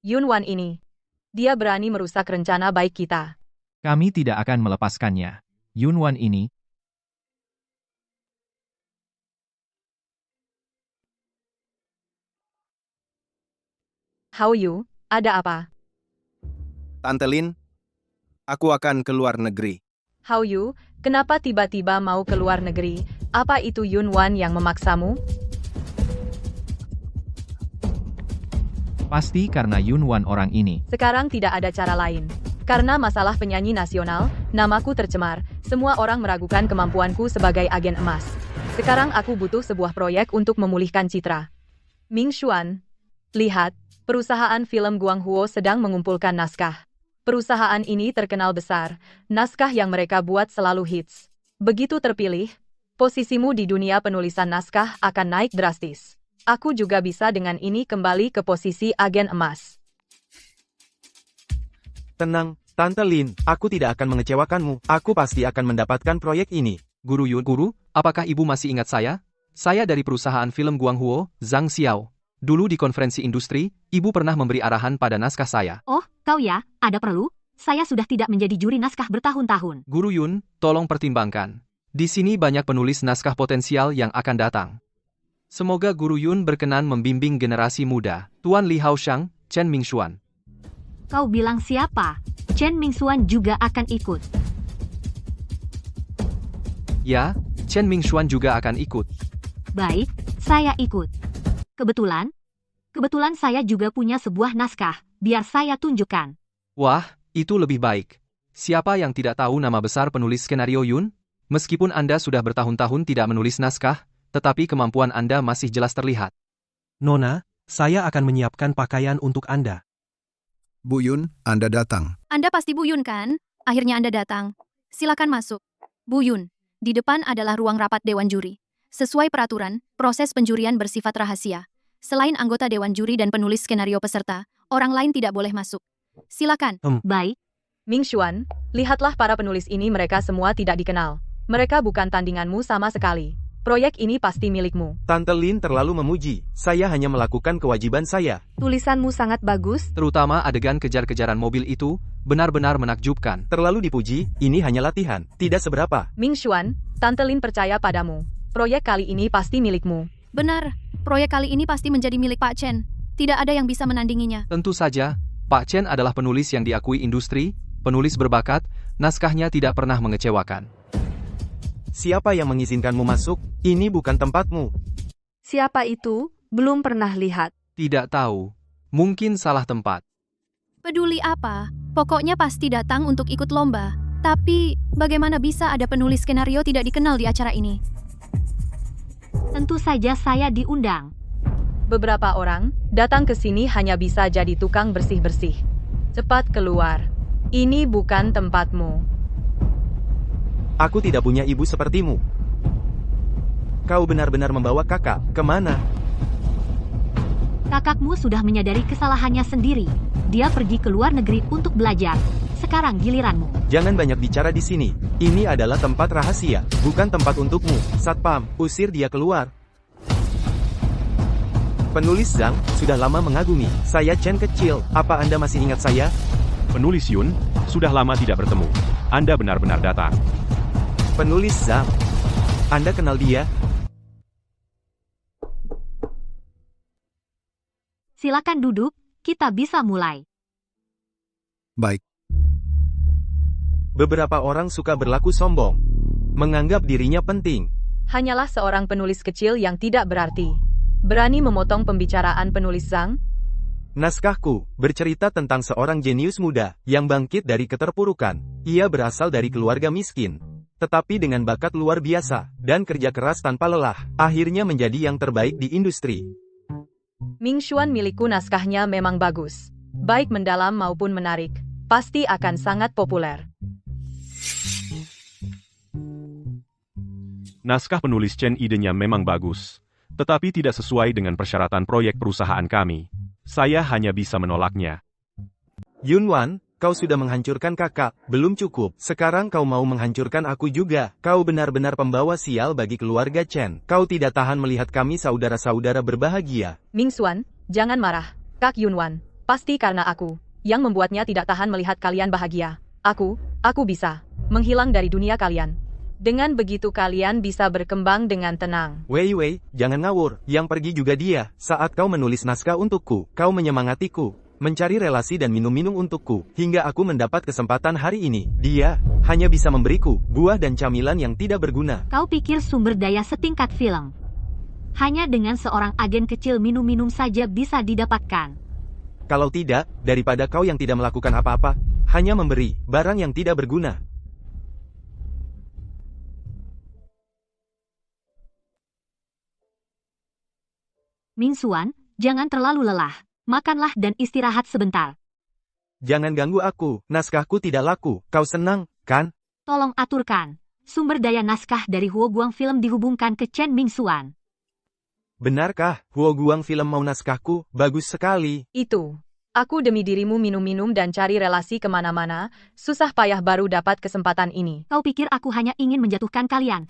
Yun Wan ini. Dia berani merusak rencana baik kita. Kami tidak akan melepaskannya. Yun Wan ini, Hao Yu, ada apa? Tante Lin, aku akan ke luar negeri. Hao Yu, kenapa tiba-tiba mau ke luar negeri? Apa itu Yun Wan yang memaksamu? pasti karena Yun Wan orang ini. Sekarang tidak ada cara lain. Karena masalah penyanyi nasional, namaku tercemar, semua orang meragukan kemampuanku sebagai agen emas. Sekarang aku butuh sebuah proyek untuk memulihkan citra. Ming Xuan, lihat, perusahaan film Guanghuo sedang mengumpulkan naskah. Perusahaan ini terkenal besar, naskah yang mereka buat selalu hits. Begitu terpilih, posisimu di dunia penulisan naskah akan naik drastis. Aku juga bisa dengan ini kembali ke posisi agen emas. Tenang, Tante Lin, aku tidak akan mengecewakanmu. Aku pasti akan mendapatkan proyek ini. Guru Yun, Guru, apakah ibu masih ingat saya? Saya dari perusahaan film Guanghuo, Zhang Xiao. Dulu di konferensi industri, ibu pernah memberi arahan pada naskah saya. Oh, kau ya, ada perlu? Saya sudah tidak menjadi juri naskah bertahun-tahun. Guru Yun, tolong pertimbangkan. Di sini banyak penulis naskah potensial yang akan datang. Semoga Guru Yun berkenan membimbing generasi muda. Tuan Li Haoshang, Chen Mingxuan. Kau bilang siapa? Chen Mingxuan juga akan ikut. Ya, Chen Mingxuan juga akan ikut. Baik, saya ikut. Kebetulan saya juga punya sebuah naskah, biar saya tunjukkan. Wah, itu lebih baik. Siapa yang tidak tahu nama besar penulis skenario Yun? Meskipun Anda sudah bertahun-tahun tidak menulis naskah, tetapi kemampuan Anda masih jelas terlihat. Nona, saya akan menyiapkan pakaian untuk Anda. Bu Yun, Anda datang. Anda pasti Bu Yun kan? Akhirnya Anda datang. Silakan masuk. Bu Yun, di depan adalah ruang rapat Dewan Juri. Sesuai peraturan, proses penjurian bersifat rahasia. Selain anggota Dewan Juri dan penulis skenario peserta, orang lain tidak boleh masuk. Silakan. Baik. Mingxuan, lihatlah para penulis ini, mereka semua tidak dikenal. Mereka bukan tandinganmu sama sekali. Proyek ini pasti milikmu. Tante Lin terlalu memuji. Saya hanya melakukan kewajiban saya. Tulisanmu sangat bagus. Terutama adegan kejar-kejaran mobil itu, benar-benar menakjubkan. Terlalu dipuji, ini hanya latihan, tidak seberapa. Mingxuan, Tante Lin percaya padamu. Proyek kali ini pasti milikmu. Benar, proyek kali ini pasti menjadi milik Pak Chen. Tidak ada yang bisa menandinginya. Tentu saja, Pak Chen adalah penulis yang diakui industri, penulis berbakat, naskahnya tidak pernah mengecewakan. Siapa yang mengizinkanmu masuk? Ini bukan tempatmu. Siapa itu? Belum pernah lihat. Tidak tahu. Mungkin salah tempat. Peduli apa? Pokoknya pasti datang untuk ikut lomba. Tapi, bagaimana bisa ada penulis skenario tidak dikenal di acara ini? Tentu saja saya diundang. Beberapa orang datang ke sini hanya bisa jadi tukang bersih-bersih. Cepat keluar. Ini bukan tempatmu. Aku tidak punya ibu sepertimu. Kau benar-benar membawa kakak kemana? Kakakmu sudah menyadari kesalahannya sendiri. Dia pergi ke luar negeri untuk belajar. Sekarang giliranmu. Jangan banyak bicara di sini. Ini adalah tempat rahasia, bukan tempat untukmu. Satpam, usir dia keluar. Penulis Zhang sudah lama mengagumi. Saya Chen kecil. Apa Anda masih ingat saya? Penulis Yun, sudah lama tidak bertemu. Anda benar-benar datang. Penulis Zhang. Anda kenal dia? Silakan duduk, kita bisa mulai. Baik. Beberapa orang suka berlaku sombong. Menganggap dirinya penting. Hanyalah seorang penulis kecil yang tidak berarti. Berani memotong pembicaraan penulis Zhang? Naskahku bercerita tentang seorang jenius muda yang bangkit dari keterpurukan. Ia berasal dari keluarga miskin, tetapi dengan bakat luar biasa dan kerja keras tanpa lelah, akhirnya menjadi yang terbaik di industri. Mingxuan milikku, naskahnya memang bagus. Baik mendalam maupun menarik. Pasti akan sangat populer. Naskah penulis Chen idenya memang bagus, tetapi tidak sesuai dengan persyaratan proyek perusahaan kami. Saya hanya bisa menolaknya. Yunwan, kau sudah menghancurkan kakak, belum cukup. Sekarang kau mau menghancurkan aku juga. Kau benar-benar pembawa sial bagi keluarga Chen. Kau tidak tahan melihat kami saudara-saudara berbahagia. Mingxuan, jangan marah. Kak Yunwan, pasti karena aku yang membuatnya tidak tahan melihat kalian bahagia. Aku bisa menghilang dari dunia kalian. Dengan begitu kalian bisa berkembang dengan tenang. Wei, jangan ngawur. Yang pergi juga dia. Saat kau menulis naskah untukku, kau menyemangatiku, mencari relasi dan minum-minum untukku, hingga aku mendapat kesempatan hari ini. Dia hanya bisa memberiku buah dan camilan yang tidak berguna. Kau pikir sumber daya setingkat film hanya dengan seorang agen kecil minum-minum saja bisa didapatkan? Kalau tidak, daripada kau yang tidak melakukan apa-apa, hanya memberi barang yang tidak berguna. Mingxuan, jangan terlalu lelah. Makanlah dan istirahat sebentar. Jangan ganggu aku, naskahku tidak laku. Kau senang, kan? Tolong aturkan. Sumber daya naskah dari Huo Guang Film dihubungkan ke Chen Mingxuan. Benarkah, Huo Guang film mau naskahku? Bagus sekali. Itu. Aku demi dirimu minum-minum dan cari relasi kemana-mana, susah payah baru dapat kesempatan ini. Kau pikir aku hanya ingin menjatuhkan kalian?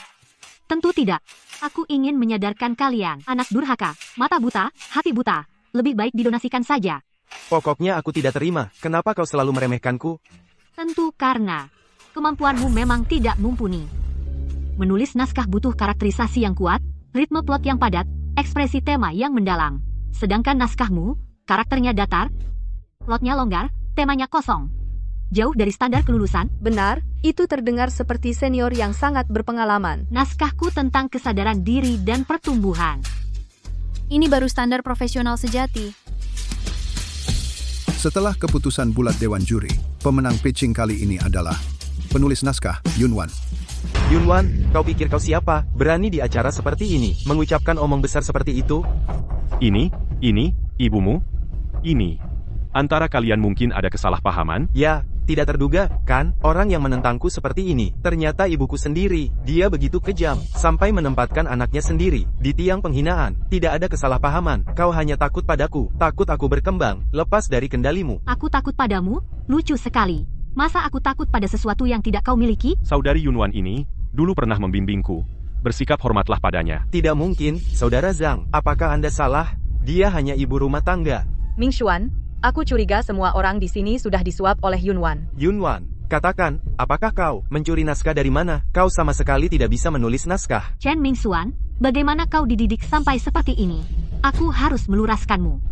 Tentu tidak. Aku ingin menyadarkan kalian, anak durhaka, mata buta, hati buta. Lebih baik didonasikan saja. Pokoknya aku tidak terima. Kenapa kau selalu meremehkanku? Tentu karena kemampuanmu memang tidak mumpuni. Menulis naskah butuh karakterisasi yang kuat, ritme plot yang padat, ekspresi tema yang mendalam. Sedangkan naskahmu, karakternya datar, plotnya longgar, temanya kosong. Jauh dari standar kelulusan. Benar, itu terdengar seperti senior yang sangat berpengalaman. Naskahku tentang kesadaran diri dan pertumbuhan. Ini baru standar profesional sejati. Setelah keputusan bulat Dewan Juri, pemenang pitching kali ini adalah penulis naskah Yunwan. Yunwan, kau pikir kau siapa? Berani di acara seperti ini, mengucapkan omong besar seperti itu? Ini, ibumu? Ini. Antara kalian mungkin ada kesalahpahaman? Ya, tidak terduga, kan? Orang yang menentangku seperti ini, ternyata ibuku sendiri. Dia begitu kejam, sampai menempatkan anaknya sendiri di tiang penghinaan. Tidak ada kesalahpahaman, kau hanya takut padaku, takut aku berkembang, lepas dari kendalimu. Aku takut padamu? Lucu sekali. Masa aku takut pada sesuatu yang tidak kau miliki? Saudari Yunwan ini, dulu pernah membimbingku. Bersikap hormatlah padanya. Tidak mungkin, Saudara Zhang. Apakah Anda salah? Dia hanya ibu rumah tangga. Ming Xuan, aku curiga semua orang di sini sudah disuap oleh Yunwan. Yunwan, katakan, apakah kau mencuri naskah dari mana? Kau sama sekali tidak bisa menulis naskah. Chen Mingxuan, bagaimana kau dididik sampai seperti ini? Aku harus meluraskanmu.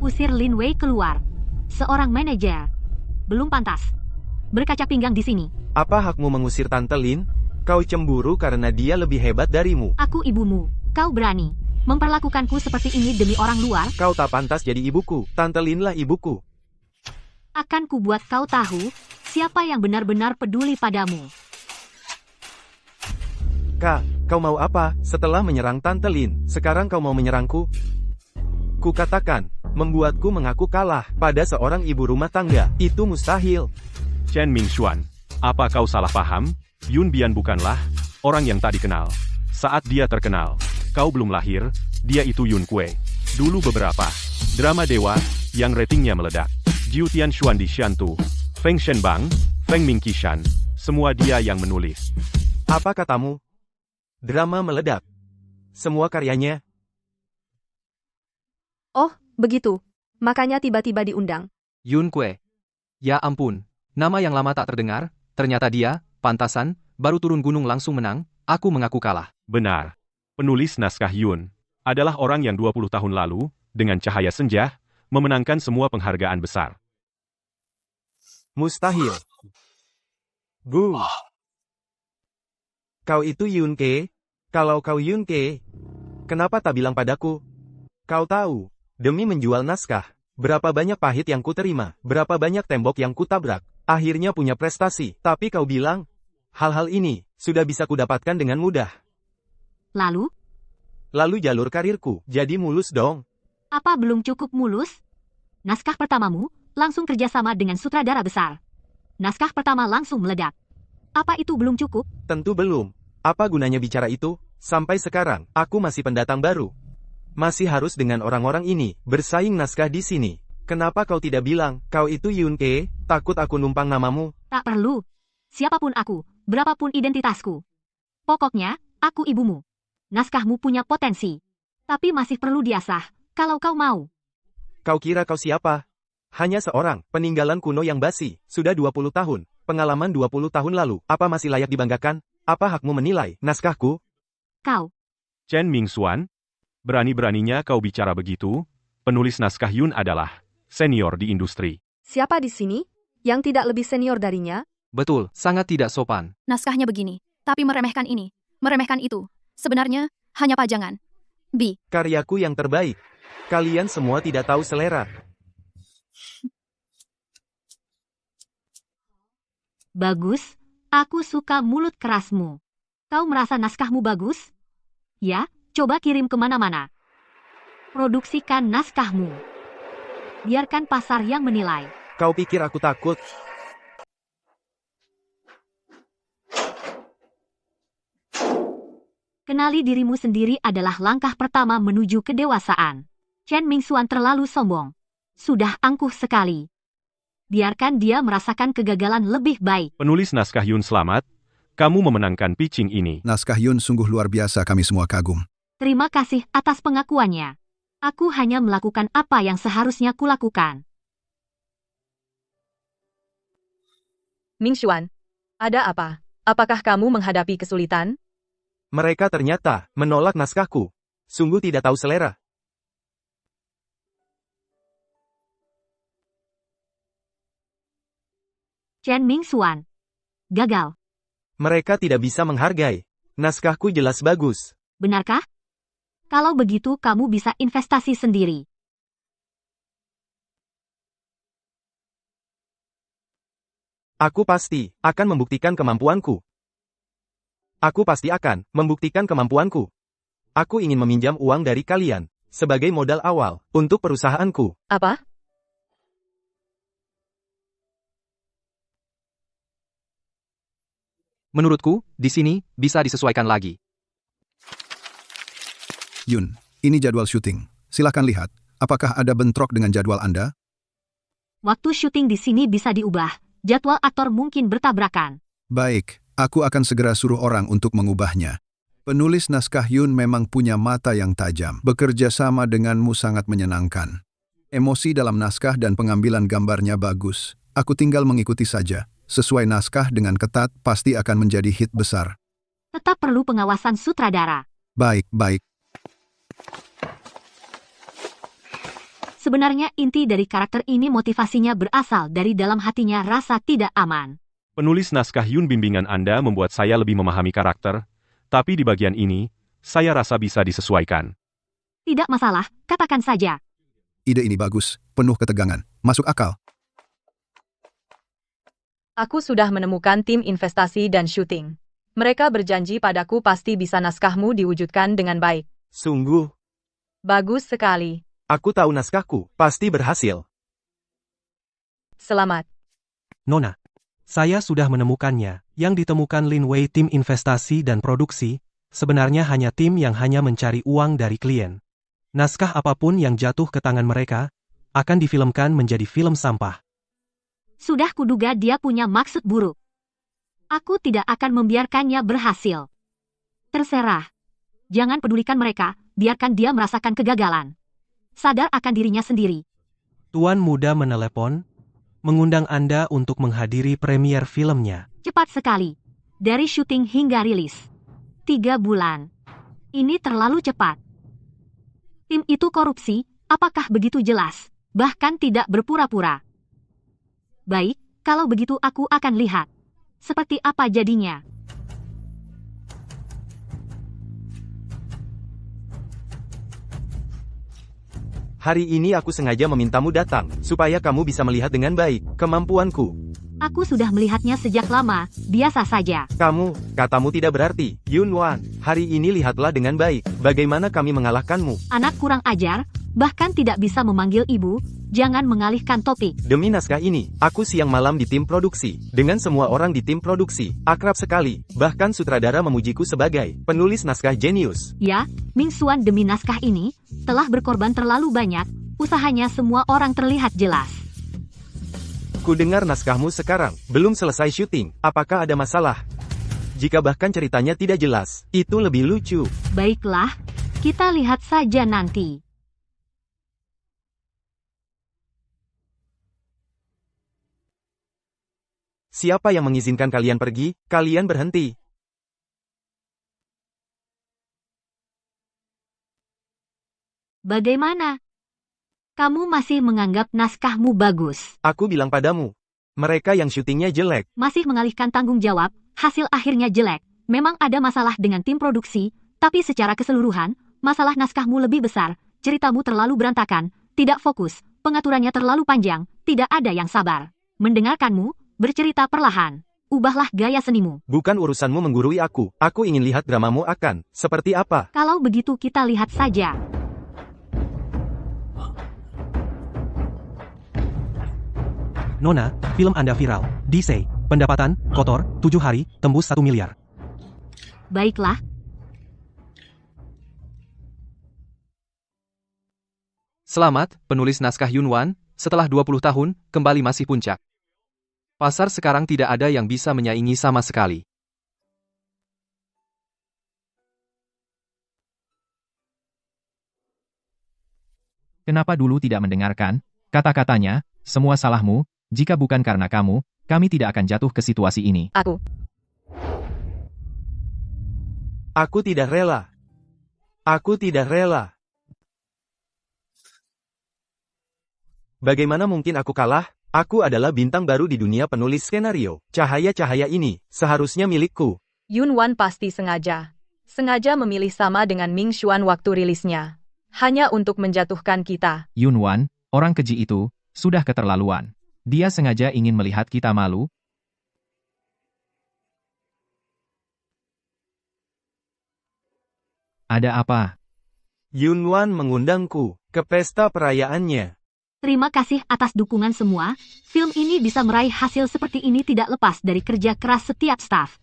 Usir Lin Wei keluar. Seorang manajer. Belum pantas berkaca pinggang di sini. Apa hakmu mengusir Tante Lin? Kau cemburu karena dia lebih hebat darimu. Aku ibumu. Kau berani memperlakukanku seperti ini demi orang luar? Kau tak pantas jadi ibuku. Tante Linlah ibuku. Akan kubuat kau tahu siapa yang benar-benar peduli padamu. Kak, kau mau apa? Setelah menyerang Tante Lin, sekarang kau mau menyerangku? Kukatakan, membuatku mengaku kalah pada seorang ibu rumah tangga. Itu mustahil. Chen Mingxuan, apa kau salah paham? Yun Bian bukanlah orang yang tak dikenal. Saat dia terkenal, kau belum lahir, dia itu Yun Kue. Dulu beberapa drama dewa yang ratingnya meledak. Jiu Tianshuan di Shantu, Feng Shenbang, Feng Mingqishan, semua dia yang menulis. Apa katamu? Drama meledak. Semua karyanya? Oh, begitu. Makanya tiba-tiba diundang. Yun Kue. Ya ampun, nama yang lama tak terdengar, ternyata dia, pantasan, baru turun gunung langsung menang, aku mengaku kalah. Benar. Penulis naskah Yun adalah orang yang 20 tahun lalu, dengan cahaya senja, memenangkan semua penghargaan besar. Mustahil. Bu. Kau itu Yun Ke? Kalau kau Yun Ke, kenapa tak bilang padaku? Kau tahu, demi menjual naskah, berapa banyak pahit yang kuterima, berapa banyak tembok yang kutabrak, akhirnya punya prestasi. Tapi kau bilang, hal-hal ini sudah bisa kudapatkan dengan mudah. Lalu? Lalu jalur karirku jadi mulus dong. Apa belum cukup mulus? Naskah pertamamu langsung kerjasama dengan sutradara besar. Naskah pertama langsung meledak. Apa itu belum cukup? Tentu belum. Apa gunanya bicara itu? Sampai sekarang, aku masih pendatang baru. Masih harus dengan orang-orang ini bersaing naskah di sini. Kenapa kau tidak bilang, kau itu Yun Ke? Takut aku numpang namamu? Tak perlu. Siapapun aku, berapapun identitasku. Pokoknya, aku ibumu. Naskahmu punya potensi. Tapi masih perlu diasah, kalau kau mau. Kau kira kau siapa? Hanya seorang peninggalan kuno yang basi, sudah 20 tahun, pengalaman 20 tahun lalu. Apa masih layak dibanggakan? Apa hakmu menilai naskahku? Kau. Chen Mingxuan, berani-beraninya kau bicara begitu? Penulis naskah Yun adalah senior di industri. Siapa di sini yang tidak lebih senior darinya? Betul, sangat tidak sopan. Naskahnya begini, tapi meremehkan ini, meremehkan itu. Sebenarnya, hanya pajangan. B. Karyaku yang terbaik. Kalian semua tidak tahu selera. Bagus, aku suka mulut kerasmu. Kau merasa naskahmu bagus? Ya, coba kirim kemana-mana. Produksikan naskahmu. Biarkan pasar yang menilai. Kau pikir aku takut? Kenali dirimu sendiri adalah langkah pertama menuju kedewasaan. Chen Mingxuan terlalu sombong. Sudah angkuh sekali. Biarkan dia merasakan kegagalan lebih baik. Penulis naskah Yun selamat, kamu memenangkan pitching ini. Naskah Yun sungguh luar biasa, kami semua kagum. Terima kasih atas pengakuannya. Aku hanya melakukan apa yang seharusnya kulakukan. Mingxuan, ada apa? Apakah kamu menghadapi kesulitan? Mereka ternyata menolak naskahku. Sungguh tidak tahu selera. Chen Mingxuan. Gagal. Mereka tidak bisa menghargai. Naskahku jelas bagus. Benarkah? Kalau begitu kamu bisa investasi sendiri. Aku pasti akan membuktikan kemampuanku. Aku pasti akan membuktikan kemampuanku. Aku ingin meminjam uang dari kalian sebagai modal awal untuk perusahaanku. Apa? Menurutku, di sini bisa disesuaikan lagi. Yun, ini jadwal syuting. Silakan lihat, apakah ada bentrok dengan jadwal Anda? Waktu syuting di sini bisa diubah. Jadwal aktor mungkin bertabrakan. Baik, aku akan segera suruh orang untuk mengubahnya. Penulis naskah Yun memang punya mata yang tajam. Bekerja sama denganmu sangat menyenangkan. Emosi dalam naskah dan pengambilan gambarnya bagus. Aku tinggal mengikuti saja. Sesuai naskah dengan ketat, pasti akan menjadi hit besar. Tetap perlu pengawasan sutradara. Baik, baik. Sebenarnya inti dari karakter ini motivasinya berasal dari dalam hatinya rasa tidak aman. Penulis naskah Yun, bimbingan Anda membuat saya lebih memahami karakter, tapi di bagian ini, saya rasa bisa disesuaikan. Tidak masalah, katakan saja. Ide ini bagus, penuh ketegangan. Masuk akal. Aku sudah menemukan tim investasi dan syuting. Mereka berjanji padaku pasti bisa naskahmu diwujudkan dengan baik. Sungguh. Bagus sekali. Aku tahu naskahku pasti berhasil. Selamat. Nona, saya sudah menemukannya. Yang ditemukan Lin Wei tim investasi dan produksi, sebenarnya hanya tim yang hanya mencari uang dari klien. Naskah apapun yang jatuh ke tangan mereka, akan difilmkan menjadi film sampah. Sudah kuduga dia punya maksud buruk. Aku tidak akan membiarkannya berhasil. Terserah. Jangan pedulikan mereka, biarkan dia merasakan kegagalan. Sadar akan dirinya sendiri. Tuan muda menelepon, mengundang Anda untuk menghadiri premier filmnya. Cepat sekali. Dari syuting hingga rilis. 3 bulan. Ini terlalu cepat. Tim itu korupsi, apakah begitu jelas? Bahkan tidak berpura-pura. Baik, kalau begitu aku akan lihat. Seperti apa jadinya. Hari ini aku sengaja memintamu datang, supaya kamu bisa melihat dengan baik kemampuanku. Aku sudah melihatnya sejak lama, biasa saja. Katamu tidak berarti. Yun Wan, hari ini lihatlah dengan baik, bagaimana kami mengalahkanmu. Anak kurang ajar, bahkan tidak bisa memanggil ibu, jangan mengalihkan topik. Demi naskah ini, aku siang malam di tim produksi. Dengan semua orang di tim produksi, akrab sekali. Bahkan sutradara memujiku sebagai penulis naskah jenius. Ya, Mingxuan demi naskah ini, telah berkorban terlalu banyak, usahanya semua orang terlihat jelas. Ku dengar naskahmu sekarang, belum selesai syuting, apakah ada masalah? Jika bahkan ceritanya tidak jelas, itu lebih lucu. Baiklah, kita lihat saja nanti. Siapa yang mengizinkan kalian pergi? Kalian berhenti. Bagaimana? Kamu masih menganggap naskahmu bagus. Aku bilang padamu, mereka yang syutingnya jelek. Masih mengalihkan tanggung jawab, hasil akhirnya jelek. Memang ada masalah dengan tim produksi, tapi secara keseluruhan, masalah naskahmu lebih besar, ceritamu terlalu berantakan, tidak fokus, pengaturannya terlalu panjang, tidak ada yang sabar. Mendengarkanmu, bercerita perlahan. Ubahlah gaya senimu. Bukan urusanmu menggurui aku ingin lihat dramamu akan seperti apa. Kalau begitu kita lihat saja. Nona, film Anda viral. Disey, pendapatan, kotor, 7 hari, tembus 1 miliar. Baiklah. Selamat, penulis naskah Yunwan, setelah 20 tahun, kembali masih puncak. Pasar sekarang tidak ada yang bisa menyaingi sama sekali. Kenapa dulu tidak mendengarkan? Kata-katanya, semua salahmu, jika bukan karena kamu, kami tidak akan jatuh ke situasi ini. Aku tidak rela. Aku tidak rela. Bagaimana mungkin aku kalah? Aku adalah bintang baru di dunia penulis skenario. Cahaya-cahaya ini seharusnya milikku. Yunwan pasti sengaja memilih sama dengan Ming Xuan waktu rilisnya. Hanya untuk menjatuhkan kita. Yunwan, orang keji itu, sudah keterlaluan. Dia sengaja ingin melihat kita malu. Ada apa? Yunwan mengundangku ke pesta perayaannya. Terima kasih atas dukungan semua. Film ini bisa meraih hasil seperti ini tidak lepas dari kerja keras setiap staf.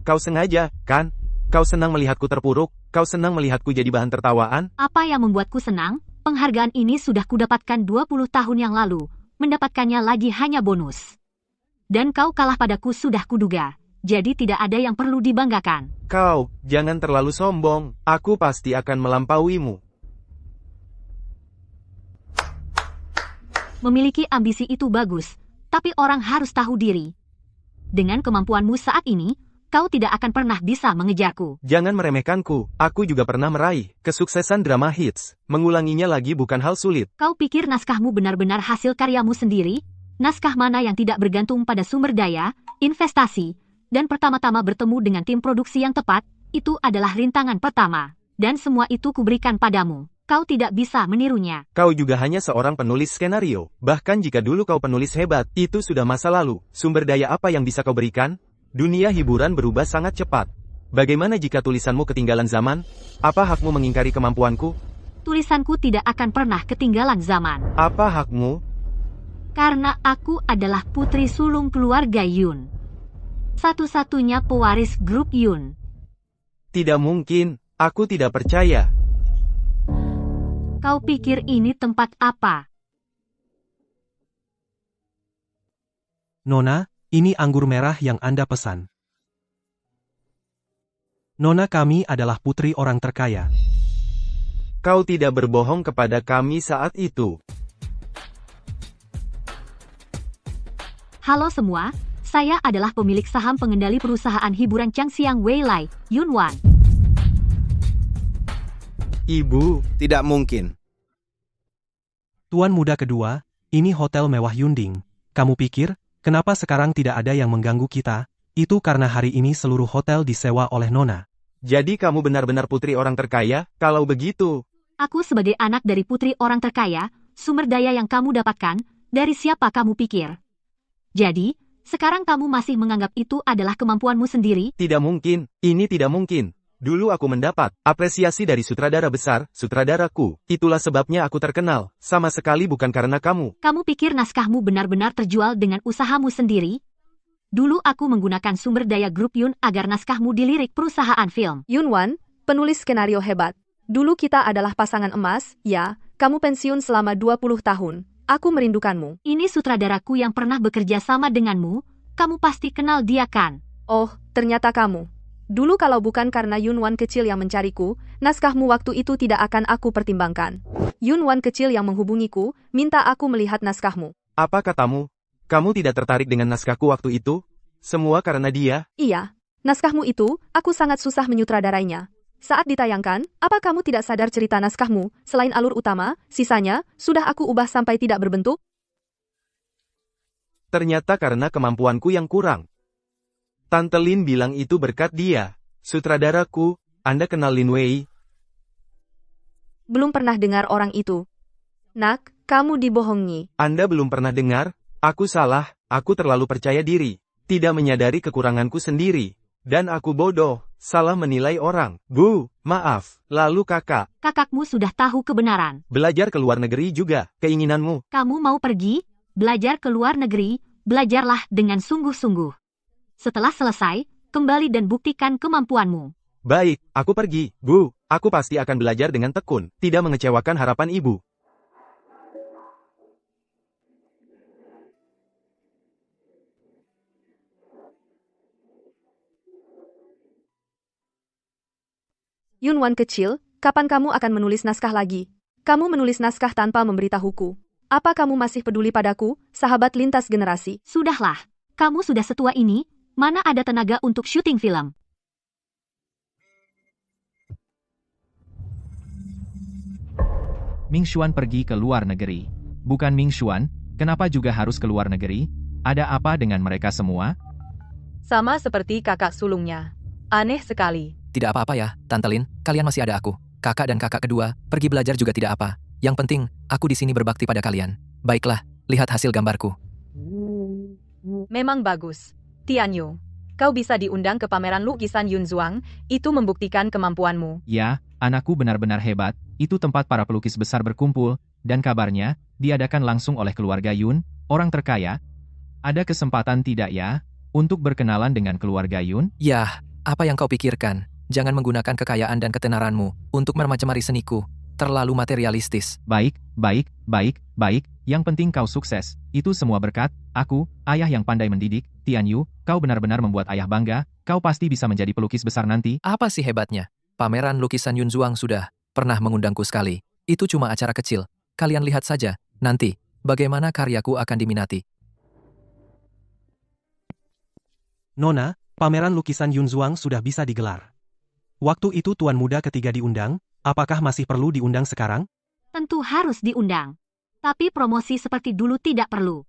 Kau sengaja, kan? Kau senang melihatku terpuruk? Kau senang melihatku jadi bahan tertawaan? Apa yang membuatku senang? Penghargaan ini sudah kudapatkan 20 tahun yang lalu. Mendapatkannya lagi hanya bonus. Dan kau kalah padaku sudah kuduga. Jadi tidak ada yang perlu dibanggakan. Kau, jangan terlalu sombong. Aku pasti akan melampauimu. Memiliki ambisi itu bagus, tapi orang harus tahu diri. Dengan kemampuanmu saat ini, kau tidak akan pernah bisa mengejarku. Jangan meremehkanku. Aku juga pernah meraih kesuksesan drama hits. Mengulanginya lagi bukan hal sulit. Kau pikir naskahmu benar-benar hasil karyamu sendiri? Naskah mana yang tidak bergantung pada sumber daya, investasi, dan pertama-tama bertemu dengan tim produksi yang tepat, itu adalah rintangan pertama. Dan semua itu kuberikan padamu. Kau tidak bisa menirunya. Kau juga hanya seorang penulis skenario. Bahkan jika dulu kau penulis hebat, itu sudah masa lalu. Sumber daya apa yang bisa kau berikan? Dunia hiburan berubah sangat cepat. Bagaimana jika tulisanmu ketinggalan zaman? Apa hakmu mengingkari kemampuanku? Tulisanku tidak akan pernah ketinggalan zaman. Apa hakmu? Karena aku adalah putri sulung keluarga Yun. Satu-satunya pewaris grup Yun. Tidak mungkin, aku tidak percaya. Kau pikir ini tempat apa? Nona, ini anggur merah yang Anda pesan. Nona, kami adalah putri orang terkaya. Kau tidak berbohong kepada kami saat itu. Halo semua. Saya adalah pemilik saham pengendali perusahaan hiburan Changxiang Weilai, Yunwan. Ibu, tidak mungkin. Tuan muda kedua, ini hotel mewah Yunding. Kamu pikir, kenapa sekarang tidak ada yang mengganggu kita? Itu karena hari ini seluruh hotel disewa oleh Nona. Jadi kamu benar-benar putri orang terkaya? Kalau begitu. Aku sebagai anak dari putri orang terkaya, sumber daya yang kamu dapatkan, dari siapa kamu pikir? Jadi, sekarang kamu masih menganggap itu adalah kemampuanmu sendiri? Tidak mungkin, ini tidak mungkin. Dulu aku mendapat apresiasi dari sutradara besar, sutradaraku. Itulah sebabnya aku terkenal, sama sekali bukan karena kamu. Kamu pikir naskahmu benar-benar terjual dengan usahamu sendiri? Dulu aku menggunakan sumber daya grup Yun agar naskahmu dilirik perusahaan film. Yunwan, penulis skenario hebat. Dulu kita adalah pasangan emas, ya, kamu pensiun selama 20 tahun. Aku merindukanmu. Ini sutradaraku yang pernah bekerja sama denganmu. Kamu pasti kenal dia kan? Oh, ternyata kamu. Dulu kalau bukan karena Yunwan kecil yang mencariku, naskahmu waktu itu tidak akan aku pertimbangkan. Yunwan kecil yang menghubungiku, minta aku melihat naskahmu. Apa katamu? Kamu tidak tertarik dengan naskahku waktu itu? Semua karena dia? Iya. Naskahmu itu, aku sangat susah menyutradarainya. Saat ditayangkan, apa kamu tidak sadar cerita naskahmu, selain alur utama, sisanya, sudah aku ubah sampai tidak berbentuk? Ternyata karena kemampuanku yang kurang. Tante Lin bilang itu berkat dia. Sutradaraku, Anda kenal Lin Wei? Belum pernah dengar orang itu. Nak, kamu dibohongi. Anda belum pernah dengar? Aku salah, aku terlalu percaya diri. Tidak menyadari kekuranganku sendiri. Dan aku bodoh, salah menilai orang. Bu, maaf. Lalu kakak. Kakakmu sudah tahu kebenaran. Belajar ke luar negeri juga, keinginanmu. Kamu mau pergi? Belajar ke luar negeri, belajarlah dengan sungguh-sungguh. Setelah selesai, kembali dan buktikan kemampuanmu. Baik, aku pergi, Bu. Aku pasti akan belajar dengan tekun, tidak mengecewakan harapan Ibu. Yunwan kecil, kapan kamu akan menulis naskah lagi? Kamu menulis naskah tanpa memberitahuku. Apa kamu masih peduli padaku, sahabat lintas generasi? Sudahlah, kamu sudah setua ini, mana ada tenaga untuk syuting film? Ming Xuan pergi ke luar negeri. Bukan Ming Xuan, kenapa juga harus ke luar negeri? Ada apa dengan mereka semua? Sama seperti kakak sulungnya. Aneh sekali. Tidak apa-apa ya, Tante Lin, kalian masih ada aku. Kakak dan kakak kedua, pergi belajar juga tidak apa. Yang penting, aku di sini berbakti pada kalian. Baiklah, lihat hasil gambarku. Memang bagus. Tianyu, kau bisa diundang ke pameran lukisan Yun Zhuang, itu membuktikan kemampuanmu. Ya, anakku benar-benar hebat, itu tempat para pelukis besar berkumpul, dan kabarnya, diadakan langsung oleh keluarga Yun, orang terkaya. Ada kesempatan tidak ya, untuk berkenalan dengan keluarga Yun? Yah, apa yang kau pikirkan? Jangan menggunakan kekayaan dan ketenaranmu untuk mermacamari seniku. Terlalu materialistis. Baik. Yang penting kau sukses. Itu semua berkat aku, ayah yang pandai mendidik. Tianyu, kau benar-benar membuat ayah bangga. Kau pasti bisa menjadi pelukis besar nanti. Apa sih hebatnya? Pameran lukisan Yun Zhuang sudah pernah mengundangku sekali. Itu cuma acara kecil. Kalian lihat saja, nanti, bagaimana karyaku akan diminati. Nona, pameran lukisan Yun Zhuang sudah bisa digelar. Waktu itu tuan muda ketiga diundang, apakah masih perlu diundang sekarang? Tentu harus diundang. Tapi promosi seperti dulu tidak perlu.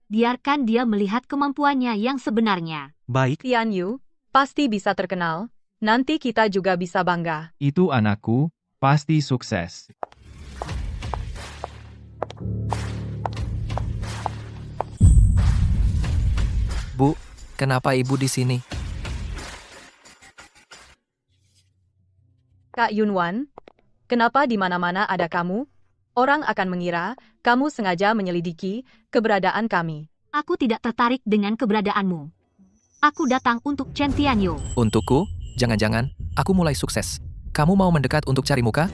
Biarkan dia melihat kemampuannya yang sebenarnya. Baik. Tianyu, pasti bisa terkenal. Nanti kita juga bisa bangga. Itu anakku, pasti sukses. Bu, kenapa ibu di sini? Kak Yunwan, kenapa di mana-mana ada kamu? Orang akan mengira kamu sengaja menyelidiki keberadaan kami. Aku tidak tertarik dengan keberadaanmu. Aku datang untuk Chen Tianyu. Untukku? Jangan-jangan, aku mulai sukses. Kamu mau mendekat untuk cari muka?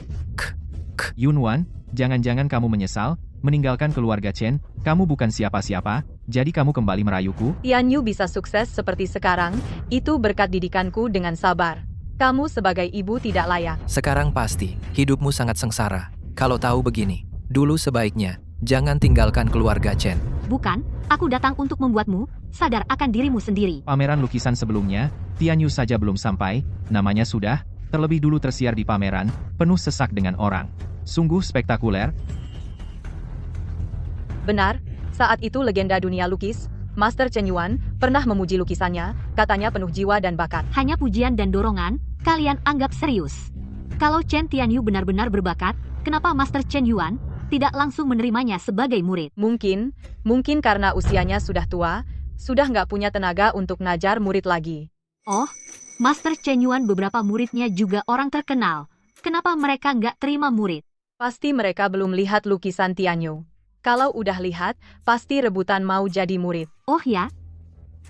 Yunwan, jangan-jangan kamu menyesal, meninggalkan keluarga Chen, kamu bukan siapa-siapa, jadi kamu kembali merayuku? Tianyu bisa sukses seperti sekarang, itu berkat didikanku dengan sabar. Kamu sebagai ibu tidak layak. Sekarang pasti, hidupmu sangat sengsara. Kalau tahu begini, dulu sebaiknya, jangan tinggalkan keluarga Chen. Bukan, aku datang untuk membuatmu sadar akan dirimu sendiri. Pameran lukisan sebelumnya, Tianyu saja belum sampai, namanya sudah, terlebih dulu tersiar di pameran, penuh sesak dengan orang. Sungguh spektakuler. Benar, saat itu legenda dunia lukis, Master Chen Yuan, pernah memuji lukisannya, katanya penuh jiwa dan bakat. Hanya pujian dan dorongan, kalian anggap serius. Kalau Chen Tianyu benar-benar berbakat, kenapa Master Chen Yuan tidak langsung menerimanya sebagai murid? Mungkin karena usianya sudah tua, sudah nggak punya tenaga untuk ngajar murid lagi. Oh, Master Chen Yuan beberapa muridnya juga orang terkenal. Kenapa mereka nggak terima murid? Pasti mereka belum lihat lukisan Tianyu. Kalau udah lihat, pasti rebutan mau jadi murid. Oh ya?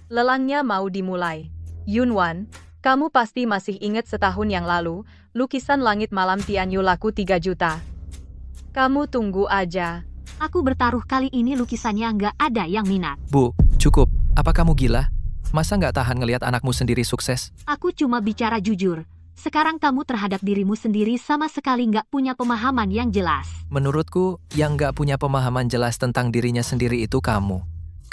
Lelangnya mau dimulai. Yunwan, kamu pasti masih ingat setahun yang lalu, lukisan langit malam Tianyu laku 3 juta. Kamu tunggu aja. Aku bertaruh kali ini lukisannya nggak ada yang minat. Bu, cukup. Apa kamu gila? Masa nggak tahan ngelihat anakmu sendiri sukses? Aku cuma bicara jujur. Sekarang kamu terhadap dirimu sendiri sama sekali nggak punya pemahaman yang jelas. Menurutku, yang nggak punya pemahaman jelas tentang dirinya sendiri itu kamu.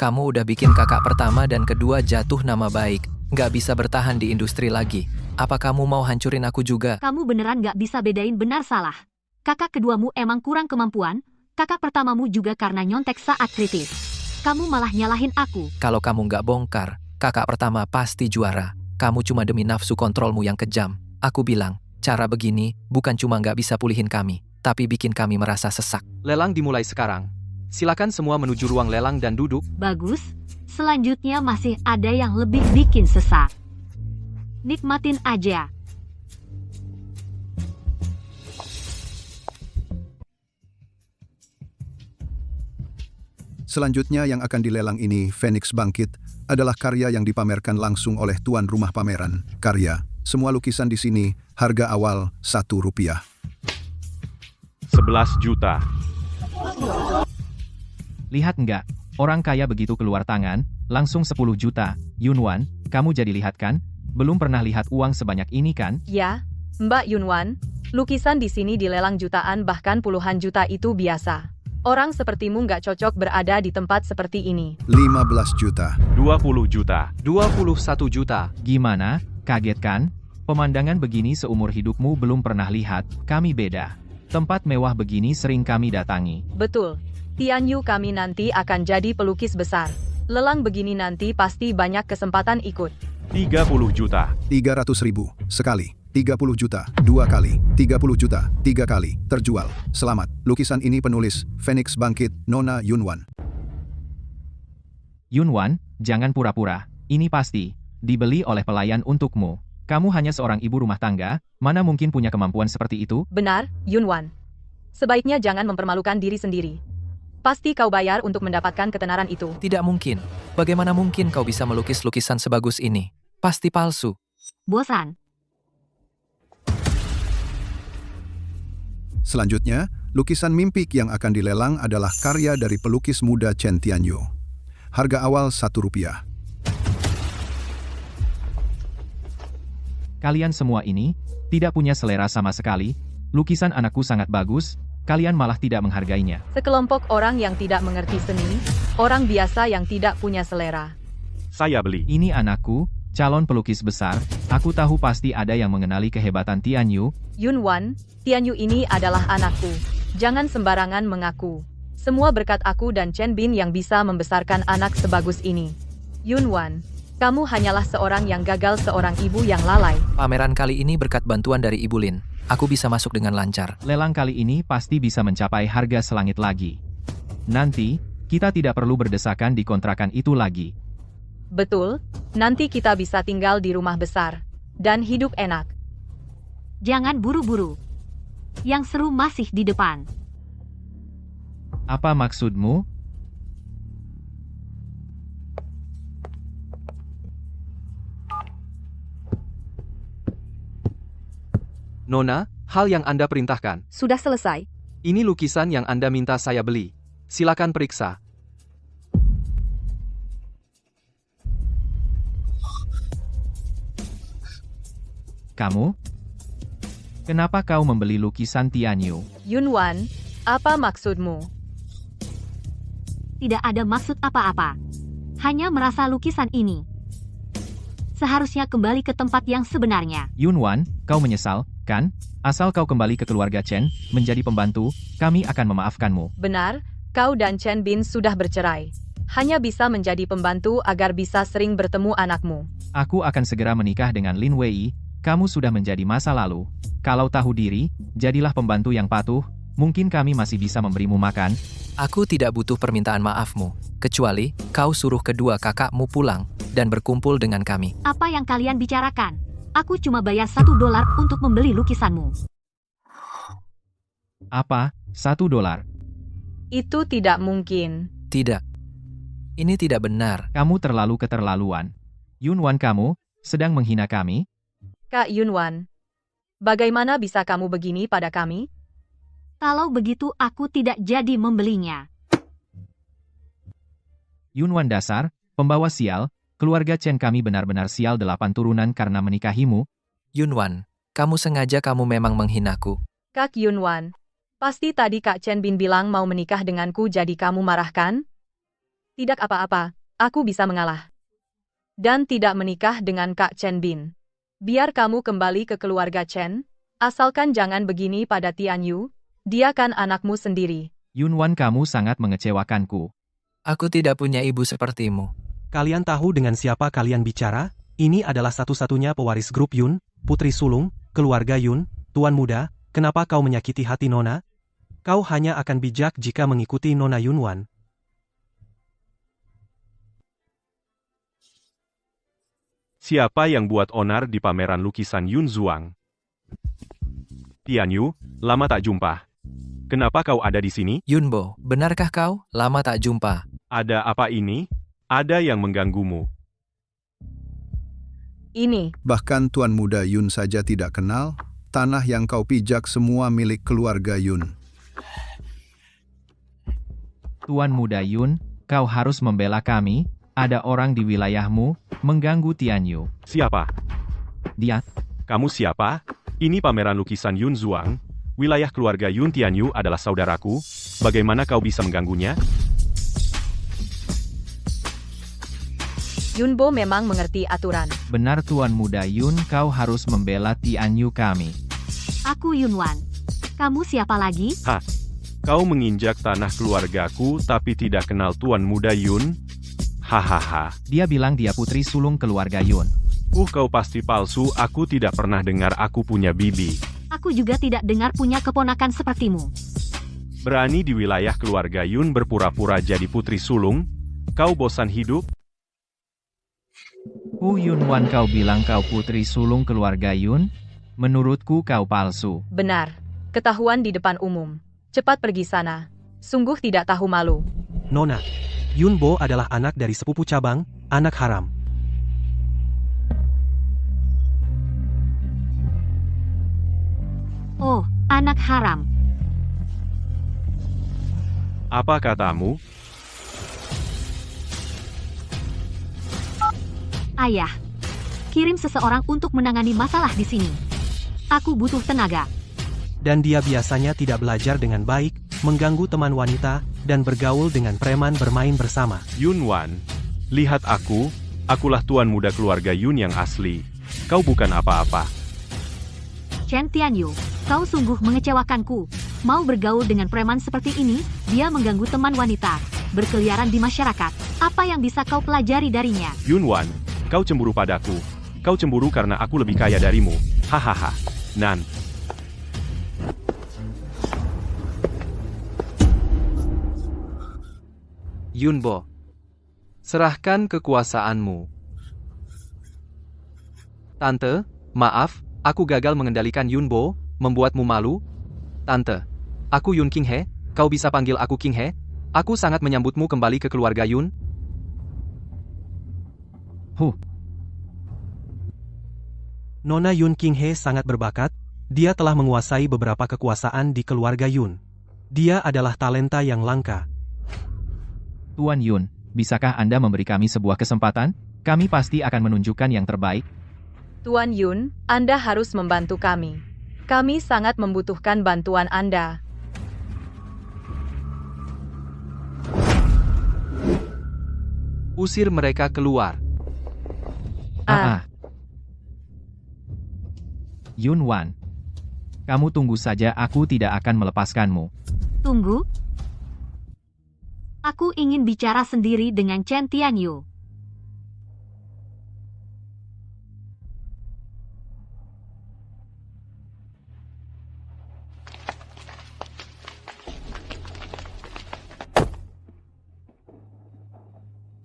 Kamu udah bikin kakak pertama dan kedua jatuh nama baik. Nggak bisa bertahan di industri lagi. Apa kamu mau hancurin aku juga? Kamu beneran nggak bisa bedain benar salah. Kakak keduamu emang kurang kemampuan, kakak pertamamu juga karena nyontek saat kritis. Kamu malah nyalahin aku. Kalau kamu nggak bongkar, kakak pertama pasti juara. Kamu cuma demi nafsu kontrolmu yang kejam. Aku bilang, cara begini bukan cuma nggak bisa pulihin kami, tapi bikin kami merasa sesak. Lelang dimulai sekarang. Silakan semua menuju ruang lelang dan duduk. Bagus. Selanjutnya masih ada yang lebih bikin sesak. Nikmatin aja. Selanjutnya yang akan dilelang ini Phoenix Bangkit adalah karya yang dipamerkan langsung oleh tuan rumah pameran. Karya, semua lukisan di sini, harga awal Rp1. 11 juta. Lihat nggak? Orang kaya begitu keluar tangan, langsung 10 juta. Yunwan, kamu jadi lihat kan? Belum pernah lihat uang sebanyak ini kan? Ya, Mbak Yunwan, lukisan di sini dilelang jutaan bahkan puluhan juta itu biasa. Orang sepertimu nggak cocok berada di tempat seperti ini. 15 juta. 20 juta. 21 juta. Gimana? Kaget kan? Pemandangan begini seumur hidupmu belum pernah lihat, kami beda. Tempat mewah begini sering kami datangi. Betul. Tianyu kami nanti akan jadi pelukis besar. Lelang begini nanti pasti banyak kesempatan ikut. 30 juta. 300.000 sekali. 30 juta, 2 kali, 30 juta, 3 kali, terjual. Selamat, lukisan ini penulis, Phoenix Bangkit, Nona Yunwan. Yunwan, jangan pura-pura. Ini pasti dibeli oleh pelayan untukmu. Kamu hanya seorang ibu rumah tangga, mana mungkin punya kemampuan seperti itu? Benar, Yunwan. Sebaiknya jangan mempermalukan diri sendiri. Pasti kau bayar untuk mendapatkan ketenaran itu. Tidak mungkin. Bagaimana mungkin kau bisa melukis lukisan sebagus ini? Pasti palsu. Bosan. Selanjutnya, lukisan mimpi yang akan dilelang adalah karya dari pelukis muda Chen Tianyu. Harga awal Rp1. Kalian semua ini tidak punya selera sama sekali. Lukisan anakku sangat bagus, kalian malah tidak menghargainya. Sekelompok orang yang tidak mengerti seni, orang biasa yang tidak punya selera. Saya beli. Ini anakku, calon pelukis besar. Aku tahu pasti ada yang mengenali kehebatan Tianyu. Yunwan, Tianyu ini adalah anakku. Jangan sembarangan mengaku. Semua berkat aku dan Chen Bin yang bisa membesarkan anak sebagus ini. Yunwan, kamu hanyalah seorang yang gagal, seorang ibu yang lalai. Pameran kali ini berkat bantuan dari Ibu Lin. Aku bisa masuk dengan lancar. Lelang kali ini pasti bisa mencapai harga selangit lagi. Nanti, kita tidak perlu berdesakan di kontrakan itu lagi. Betul, nanti kita bisa tinggal di rumah besar. Dan hidup enak. Jangan buru-buru. Yang seru masih di depan. Apa maksudmu? Nona, hal yang Anda perintahkan. Sudah selesai. Ini lukisan yang Anda minta saya beli. Silakan periksa. Kamu? Kenapa kau membeli lukisan Tianyu? Yunwan, apa maksudmu? Tidak ada maksud apa-apa. Hanya merasa lukisan ini seharusnya kembali ke tempat yang sebenarnya. Yunwan, kau menyesal, kan? Asal kau kembali ke keluarga Chen, menjadi pembantu, kami akan memaafkanmu. Benar, kau dan Chen Bin sudah bercerai. Hanya bisa menjadi pembantu agar bisa sering bertemu anakmu. Aku akan segera menikah dengan Lin Wei. Kamu sudah menjadi masa lalu. Kalau tahu diri, jadilah pembantu yang patuh. Mungkin kami masih bisa memberimu makan. Aku tidak butuh permintaan maafmu, kecuali kau suruh kedua kakakmu pulang dan berkumpul dengan kami. Apa yang kalian bicarakan? Aku cuma bayar $1 untuk membeli lukisanmu. Apa? $1? Itu tidak mungkin. Tidak. Ini tidak benar. Kamu terlalu keterlaluan. Yunwan, kamu sedang menghina kami? Kak Yunwan, bagaimana bisa kamu begini pada kami? Kalau begitu aku tidak jadi membelinya. Yunwan dasar, pembawa sial, keluarga Chen kami benar-benar sial 8 turunan karena menikahimu. Yunwan, kamu sengaja kamu memang menghinaku. Kak Yunwan, pasti tadi Kak Chen Bin bilang mau menikah denganku jadi kamu marah kan? Tidak apa-apa, aku bisa mengalah. Dan tidak menikah dengan Kak Chen Bin. Biar kamu kembali ke keluarga Chen, asalkan jangan begini pada Tianyu, dia kan anakmu sendiri. Yunwan, kamu sangat mengecewakanku. Aku tidak punya ibu sepertimu. Kalian tahu dengan siapa kalian bicara? Ini adalah satu-satunya pewaris grup Yun, putri sulung, keluarga Yun, tuan muda. Kenapa kau menyakiti hati Nona? Kau hanya akan bijak jika mengikuti Nona Yunwan. Siapa yang buat onar di pameran lukisan Yun Zuang? Tianyu, lama tak jumpa. Kenapa kau ada di sini? Yunbo, benarkah kau? Lama tak jumpa. Ada apa ini? Ada yang mengganggumu. Ini, Bahkan Tuan Muda Yun saja tidak kenal, tanah yang kau pijak semua milik keluarga Yun. Tuan Muda Yun, kau harus membela kami, ada orang di wilayahmu, mengganggu Tianyu. Siapa? Dia, Kamu siapa? Ini pameran lukisan Yun Zuang. Wilayah keluarga Yun Tianyu adalah saudaraku. Bagaimana kau bisa mengganggunya? Yunbo memang mengerti aturan. benar Tuan Muda Yun, kau harus membela Tianyu kami. Aku Yunwan. Kamu siapa lagi? Kau menginjak tanah keluargaku tapi tidak kenal Tuan Muda Yun? Hahaha. Dia bilang dia putri sulung keluarga Yun. Kau pasti palsu, aku tidak pernah dengar aku punya bibi. Aku juga tidak dengar punya keponakan sepertimu. Berani di wilayah keluarga Yun berpura-pura jadi putri sulung? Kau bosan hidup? Yunwan, kau bilang kau putri sulung keluarga Yun? Menurutku kau palsu. Benar. Ketahuan di depan umum. Cepat pergi sana. Sungguh tidak tahu malu. Nona, Yunbo adalah anak dari sepupu cabang, anak haram. Oh, anak haram. Apa katamu? Ayah, kirim seseorang untuk menangani masalah di sini. Aku butuh tenaga. Dan dia biasanya tidak belajar dengan baik, mengganggu teman wanita, dan bergaul dengan preman bermain bersama. Yunwan, lihat akulah tuan muda keluarga Yun yang asli. Kau bukan apa-apa. Chen Tianyu, kau sungguh mengecewakanku. Mau bergaul dengan preman seperti ini, dia mengganggu teman wanita, berkeliaran di masyarakat. Apa yang bisa kau pelajari darinya? Yunwan, kau cemburu padaku. Kau cemburu karena aku lebih kaya darimu. Hahaha. Nan. Yunbo, serahkan kekuasaanmu. Tante, maaf, aku gagal mengendalikan Yunbo, membuatmu malu. Tante, aku Yun King He, kau bisa panggil aku King He? Aku sangat menyambutmu kembali ke keluarga Yun. Nona Yun King He sangat berbakat, dia telah menguasai beberapa kekuasaan di keluarga Yun. Dia adalah talenta yang langka. Tuan Yun, bisakah Anda memberi kami sebuah kesempatan? Kami pasti akan menunjukkan yang terbaik. Tuan Yun, Anda harus membantu kami. Kami sangat membutuhkan bantuan Anda. Usir mereka keluar. Yunwan, kamu tunggu saja, aku tidak akan melepaskanmu. Tunggu. Aku ingin bicara sendiri dengan Chen Tianyu.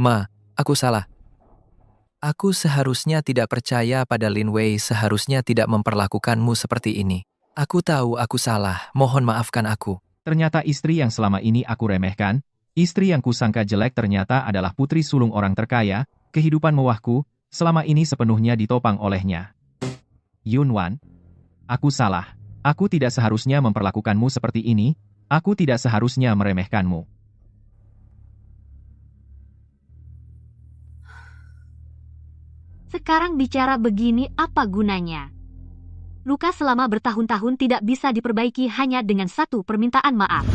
Ma, aku salah. Aku seharusnya tidak percaya pada Lin Wei, seharusnya tidak memperlakukanmu seperti ini. Aku tahu aku salah, mohon maafkan aku. Ternyata istri yang selama ini aku remehkan, istri yang kusangka jelek ternyata adalah putri sulung orang terkaya, kehidupan mewahku, selama ini sepenuhnya ditopang olehnya. Yunwan, aku salah. Aku tidak seharusnya memperlakukanmu seperti ini, aku tidak seharusnya meremehkanmu. Sekarang bicara begini apa gunanya? Luka selama bertahun-tahun tidak bisa diperbaiki hanya dengan satu permintaan maaf.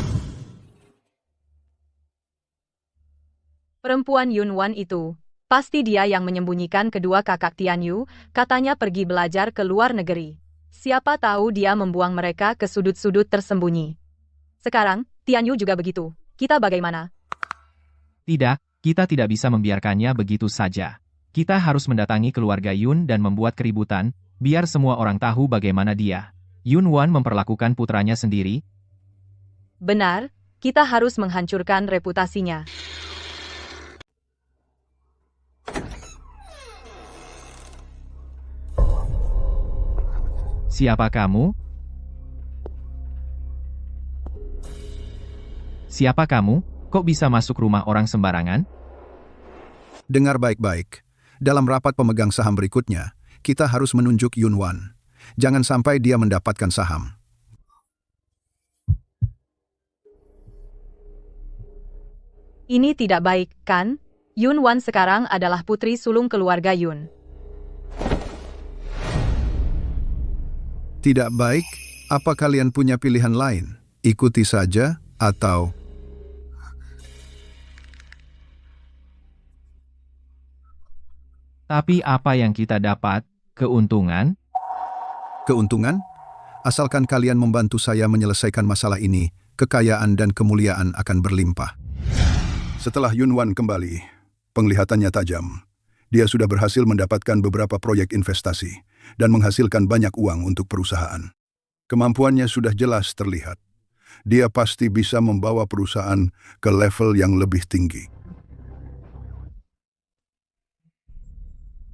Perempuan Yunwan itu, pasti dia yang menyembunyikan kedua kakak Tianyu, katanya pergi belajar ke luar negeri. Siapa tahu dia membuang mereka ke sudut-sudut tersembunyi. Sekarang, Tianyu juga begitu. Kita bagaimana? Tidak, kita tidak bisa membiarkannya begitu saja. Kita harus mendatangi keluarga Yun dan membuat keributan, biar semua orang tahu bagaimana dia, Yunwan, memperlakukan putranya sendiri. Benar, kita harus menghancurkan reputasinya. Siapa kamu? Siapa kamu? Kok bisa masuk rumah orang sembarangan? Dengar baik-baik. Dalam rapat pemegang saham berikutnya, kita harus menunjuk Yunwan. Jangan sampai dia mendapatkan saham. Ini tidak baik, kan? Yunwan sekarang adalah putri sulung keluarga Yun. Tidak baik? Apa kalian punya pilihan lain? Ikuti saja, atau... Tapi apa yang kita dapat? Keuntungan? Keuntungan? Asalkan kalian membantu saya menyelesaikan masalah ini, kekayaan dan kemuliaan akan berlimpah. Setelah Yunwan kembali, penglihatannya tajam. Dia sudah berhasil mendapatkan beberapa proyek investasi dan menghasilkan banyak uang untuk perusahaan. Kemampuannya sudah jelas terlihat. Dia pasti bisa membawa perusahaan ke level yang lebih tinggi.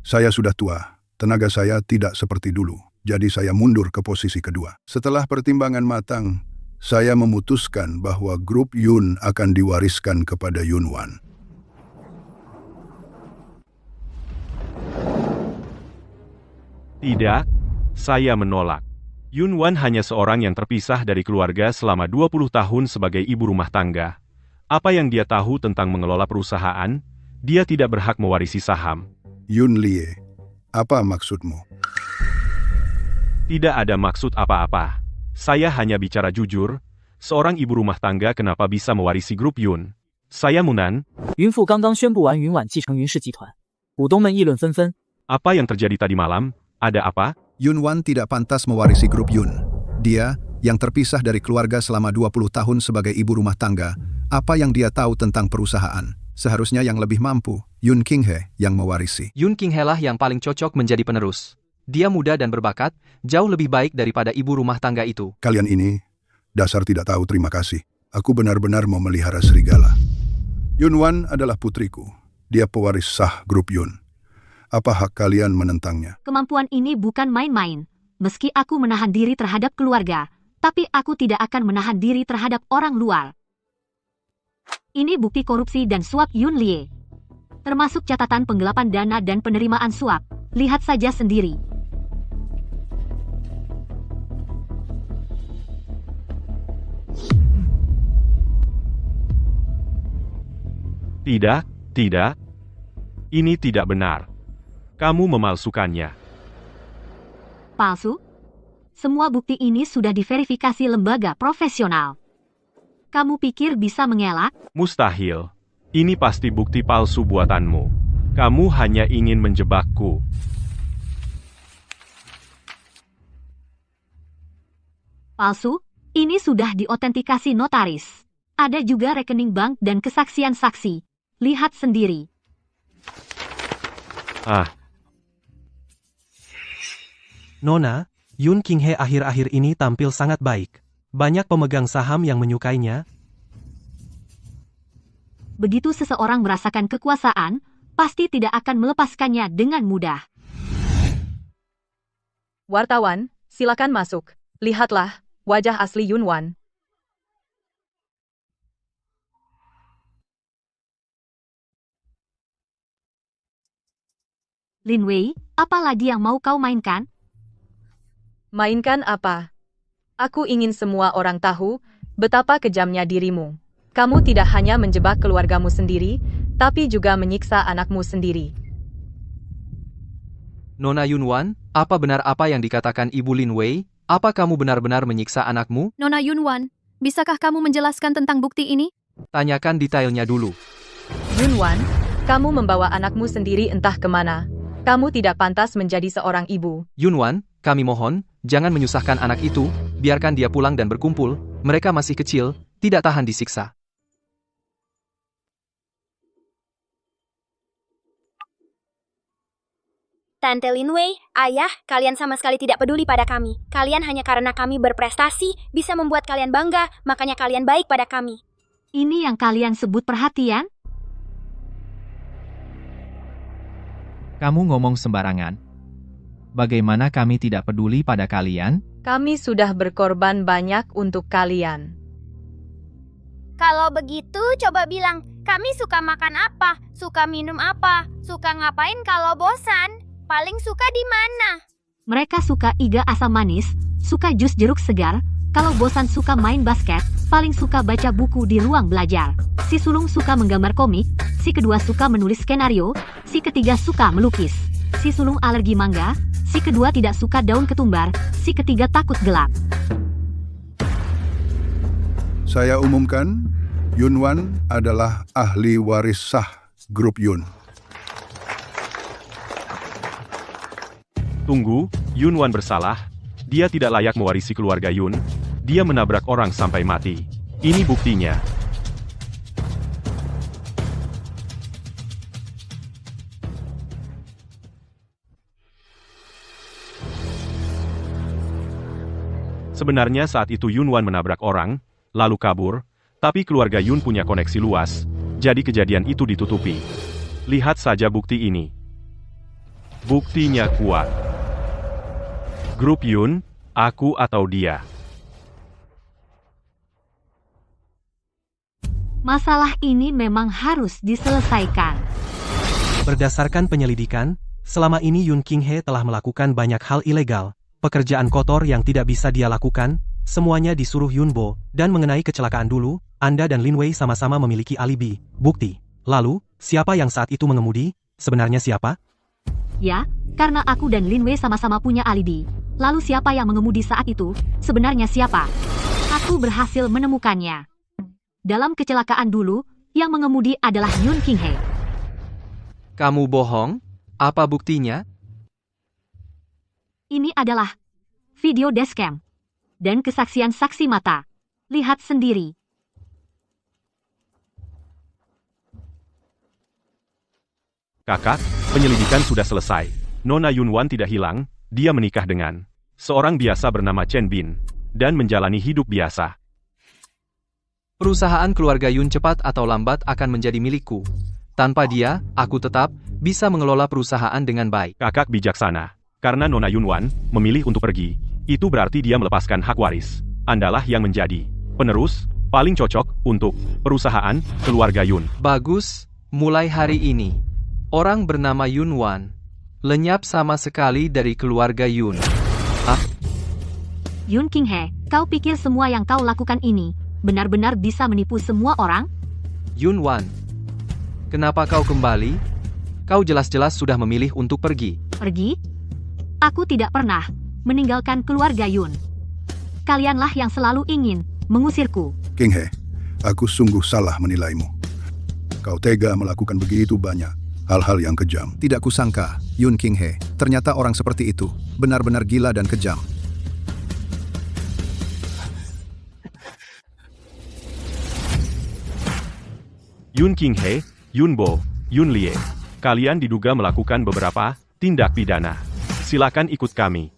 Saya sudah tua, tenaga saya tidak seperti dulu, jadi saya mundur ke posisi kedua. Setelah pertimbangan matang, saya memutuskan bahwa grup Yun akan diwariskan kepada Yunwan. Tidak, saya menolak. Yunwan hanya seorang yang terpisah dari keluarga selama 20 tahun sebagai ibu rumah tangga. Apa yang dia tahu tentang mengelola perusahaan, dia tidak berhak mewarisi saham. Yun Lie, apa maksudmu? Tidak ada maksud apa-apa. Saya hanya bicara jujur, seorang ibu rumah tangga kenapa bisa mewarisi grup Yun. Saya Munan. 云父刚刚宣布完云晚继承云氏集团，股东们议论纷纷。 Apa yang terjadi tadi malam? Ada apa? Yunwan tidak pantas mewarisi grup Yun. Dia, yang terpisah dari keluarga selama 20 tahun sebagai ibu rumah tangga, apa yang dia tahu tentang perusahaan? Seharusnya yang lebih mampu, Yun Qinghe, yang mewarisi. Yun Qinghe lah yang paling cocok menjadi penerus. Dia muda dan berbakat, jauh lebih baik daripada ibu rumah tangga itu. Kalian ini, dasar tidak tahu terima kasih. Aku benar-benar mau melihara serigala. Yunwan adalah putriku. Dia pewaris sah grup Yun. Apa hak kalian menentangnya? Kemampuan ini bukan main-main. Meski aku menahan diri terhadap keluarga, tapi aku tidak akan menahan diri terhadap orang luar. Ini bukti korupsi dan suap Yun Lie. Termasuk catatan penggelapan dana dan penerimaan suap. Lihat saja sendiri. Tidak, tidak. Ini tidak benar. Kamu memalsukannya. Palsu? Semua bukti ini sudah diverifikasi lembaga profesional. Kamu pikir bisa mengelak? Mustahil. Ini pasti bukti palsu buatanmu. Kamu hanya ingin menjebakku. Palsu? Ini sudah diotentikasi notaris. Ada juga rekening bank dan kesaksian saksi. Lihat sendiri. Nona, Yun Qinghe akhir-akhir ini tampil sangat baik. Banyak pemegang saham yang menyukainya. Begitu seseorang merasakan kekuasaan, pasti tidak akan melepaskannya dengan mudah. Wartawan, silakan masuk. Lihatlah, wajah asli Yunwan. Lin Wei, apa lagi yang mau kau mainkan? Mainkan apa? Aku ingin semua orang tahu betapa kejamnya dirimu. Kamu tidak hanya menjebak keluargamu sendiri, tapi juga menyiksa anakmu sendiri. Nona Yunwan, apa benar apa yang dikatakan Ibu Lin Wei? Apa kamu benar-benar menyiksa anakmu? Nona Yunwan, bisakah kamu menjelaskan tentang bukti ini? Tanyakan detailnya dulu. Yunwan, kamu membawa anakmu sendiri entah kemana. Kamu tidak pantas menjadi seorang ibu. Yunwan, kami mohon, jangan menyusahkan anak itu, biarkan dia pulang dan berkumpul, mereka masih kecil, tidak tahan disiksa. Tante Lin Wei, ayah, kalian sama sekali tidak peduli pada kami. Kalian hanya karena kami berprestasi, bisa membuat kalian bangga, makanya kalian baik pada kami. Ini yang kalian sebut perhatian? Kamu ngomong sembarangan. Bagaimana kami tidak peduli pada kalian? Kami sudah berkorban banyak untuk kalian. Kalau begitu, coba bilang, kami suka makan apa, suka minum apa, suka ngapain kalau bosan. paling suka di mana? Mereka suka iga asam manis, suka jus jeruk segar, kalau bosan suka main basket, paling suka baca buku di ruang belajar. Si sulung suka menggambar komik, si kedua suka menulis skenario, si ketiga suka melukis. Si sulung alergi mangga, si kedua tidak suka daun ketumbar, si ketiga takut gelap. Saya umumkan, Yunwan adalah ahli waris sah grup Yun. Tunggu, Yunwan bersalah. Dia tidak layak mewarisi keluarga Yun. Dia menabrak orang sampai mati. Ini buktinya. Sebenarnya saat itu Yunwan menabrak orang, lalu kabur, tapi keluarga Yun punya koneksi luas, jadi kejadian itu ditutupi. Lihat saja bukti ini. Buktinya kuat. Grup Yun, aku atau dia. Masalah ini memang harus diselesaikan. Berdasarkan penyelidikan, selama ini Yun Qinghe telah melakukan banyak hal ilegal. Pekerjaan kotor yang tidak bisa dia lakukan, semuanya disuruh Yunbo, dan mengenai kecelakaan dulu, Anda dan Lin Wei sama-sama memiliki alibi, bukti. Lalu, siapa yang saat itu mengemudi? Sebenarnya siapa? Ya, karena aku dan Lin Wei sama-sama punya alibi. Lalu siapa yang mengemudi saat itu? Sebenarnya siapa? Aku berhasil menemukannya. Dalam kecelakaan dulu, yang mengemudi adalah Yun Qinghe. Kamu bohong? Apa buktinya? Ini adalah video dashcam dan kesaksian saksi mata. Lihat sendiri. Kakak, penyelidikan sudah selesai. Nona Yunwan tidak hilang, dia menikah dengan seorang biasa bernama Chen Bin, dan menjalani hidup biasa. Perusahaan keluarga Yun cepat atau lambat akan menjadi milikku. Tanpa dia, aku tetap bisa mengelola perusahaan dengan baik. Kakak bijaksana. Karena Nona Yunwan memilih untuk pergi, itu berarti dia melepaskan hak waris. Andalah yang menjadi penerus paling cocok untuk perusahaan keluarga Yun. Bagus, mulai hari ini, orang bernama Yunwan lenyap sama sekali dari keluarga Yun. Yun Qinghe, kau pikir semua yang kau lakukan ini benar-benar bisa menipu semua orang? Yunwan, kenapa kau kembali? Kau jelas-jelas sudah memilih untuk pergi. Pergi? Aku tidak pernah meninggalkan keluarga Yun. Kalianlah yang selalu ingin mengusirku. Qinghe, aku sungguh salah menilaimu. Kau tega melakukan begitu banyak hal-hal yang kejam. Tidak kusangka, Yun Qinghe, ternyata orang seperti itu, benar-benar gila dan kejam. Yun Qinghe, Yunbo, Yun Lie. Kalian diduga melakukan beberapa tindak pidana. Silakan ikut kami.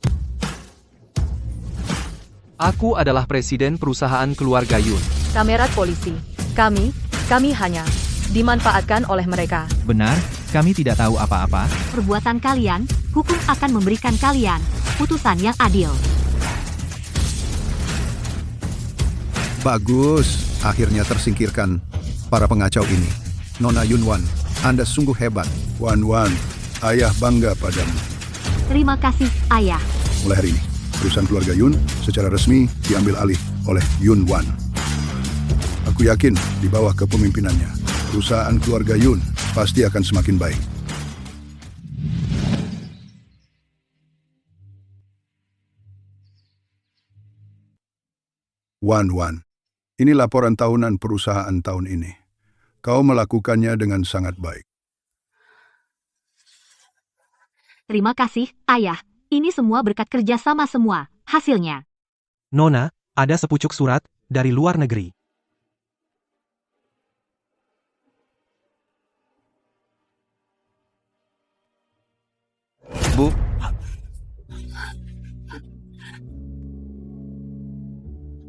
Aku adalah presiden perusahaan keluarga Yun. Kamerat polisi. Kami hanya dimanfaatkan oleh mereka. Benar, kami tidak tahu apa-apa. Perbuatan kalian, hukum akan memberikan kalian putusan yang adil. Bagus, akhirnya tersingkirkan para pengacau ini. Nona Yunwan, Anda sungguh hebat. Wan, ayah bangga padamu. Terima kasih, Ayah. Mulai hari ini, perusahaan keluarga Yun secara resmi diambil alih oleh Yunwan. Aku yakin di bawah kepemimpinannya, perusahaan keluarga Yun pasti akan semakin baik. Wan, ini laporan tahunan perusahaan tahun ini. Kau melakukannya dengan sangat baik. Terima kasih, Ayah. Ini semua berkat kerja sama semua. Hasilnya. Nona, ada sepucuk surat dari luar negeri.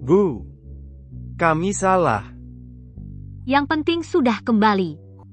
Bu, kami salah. Yang penting sudah kembali.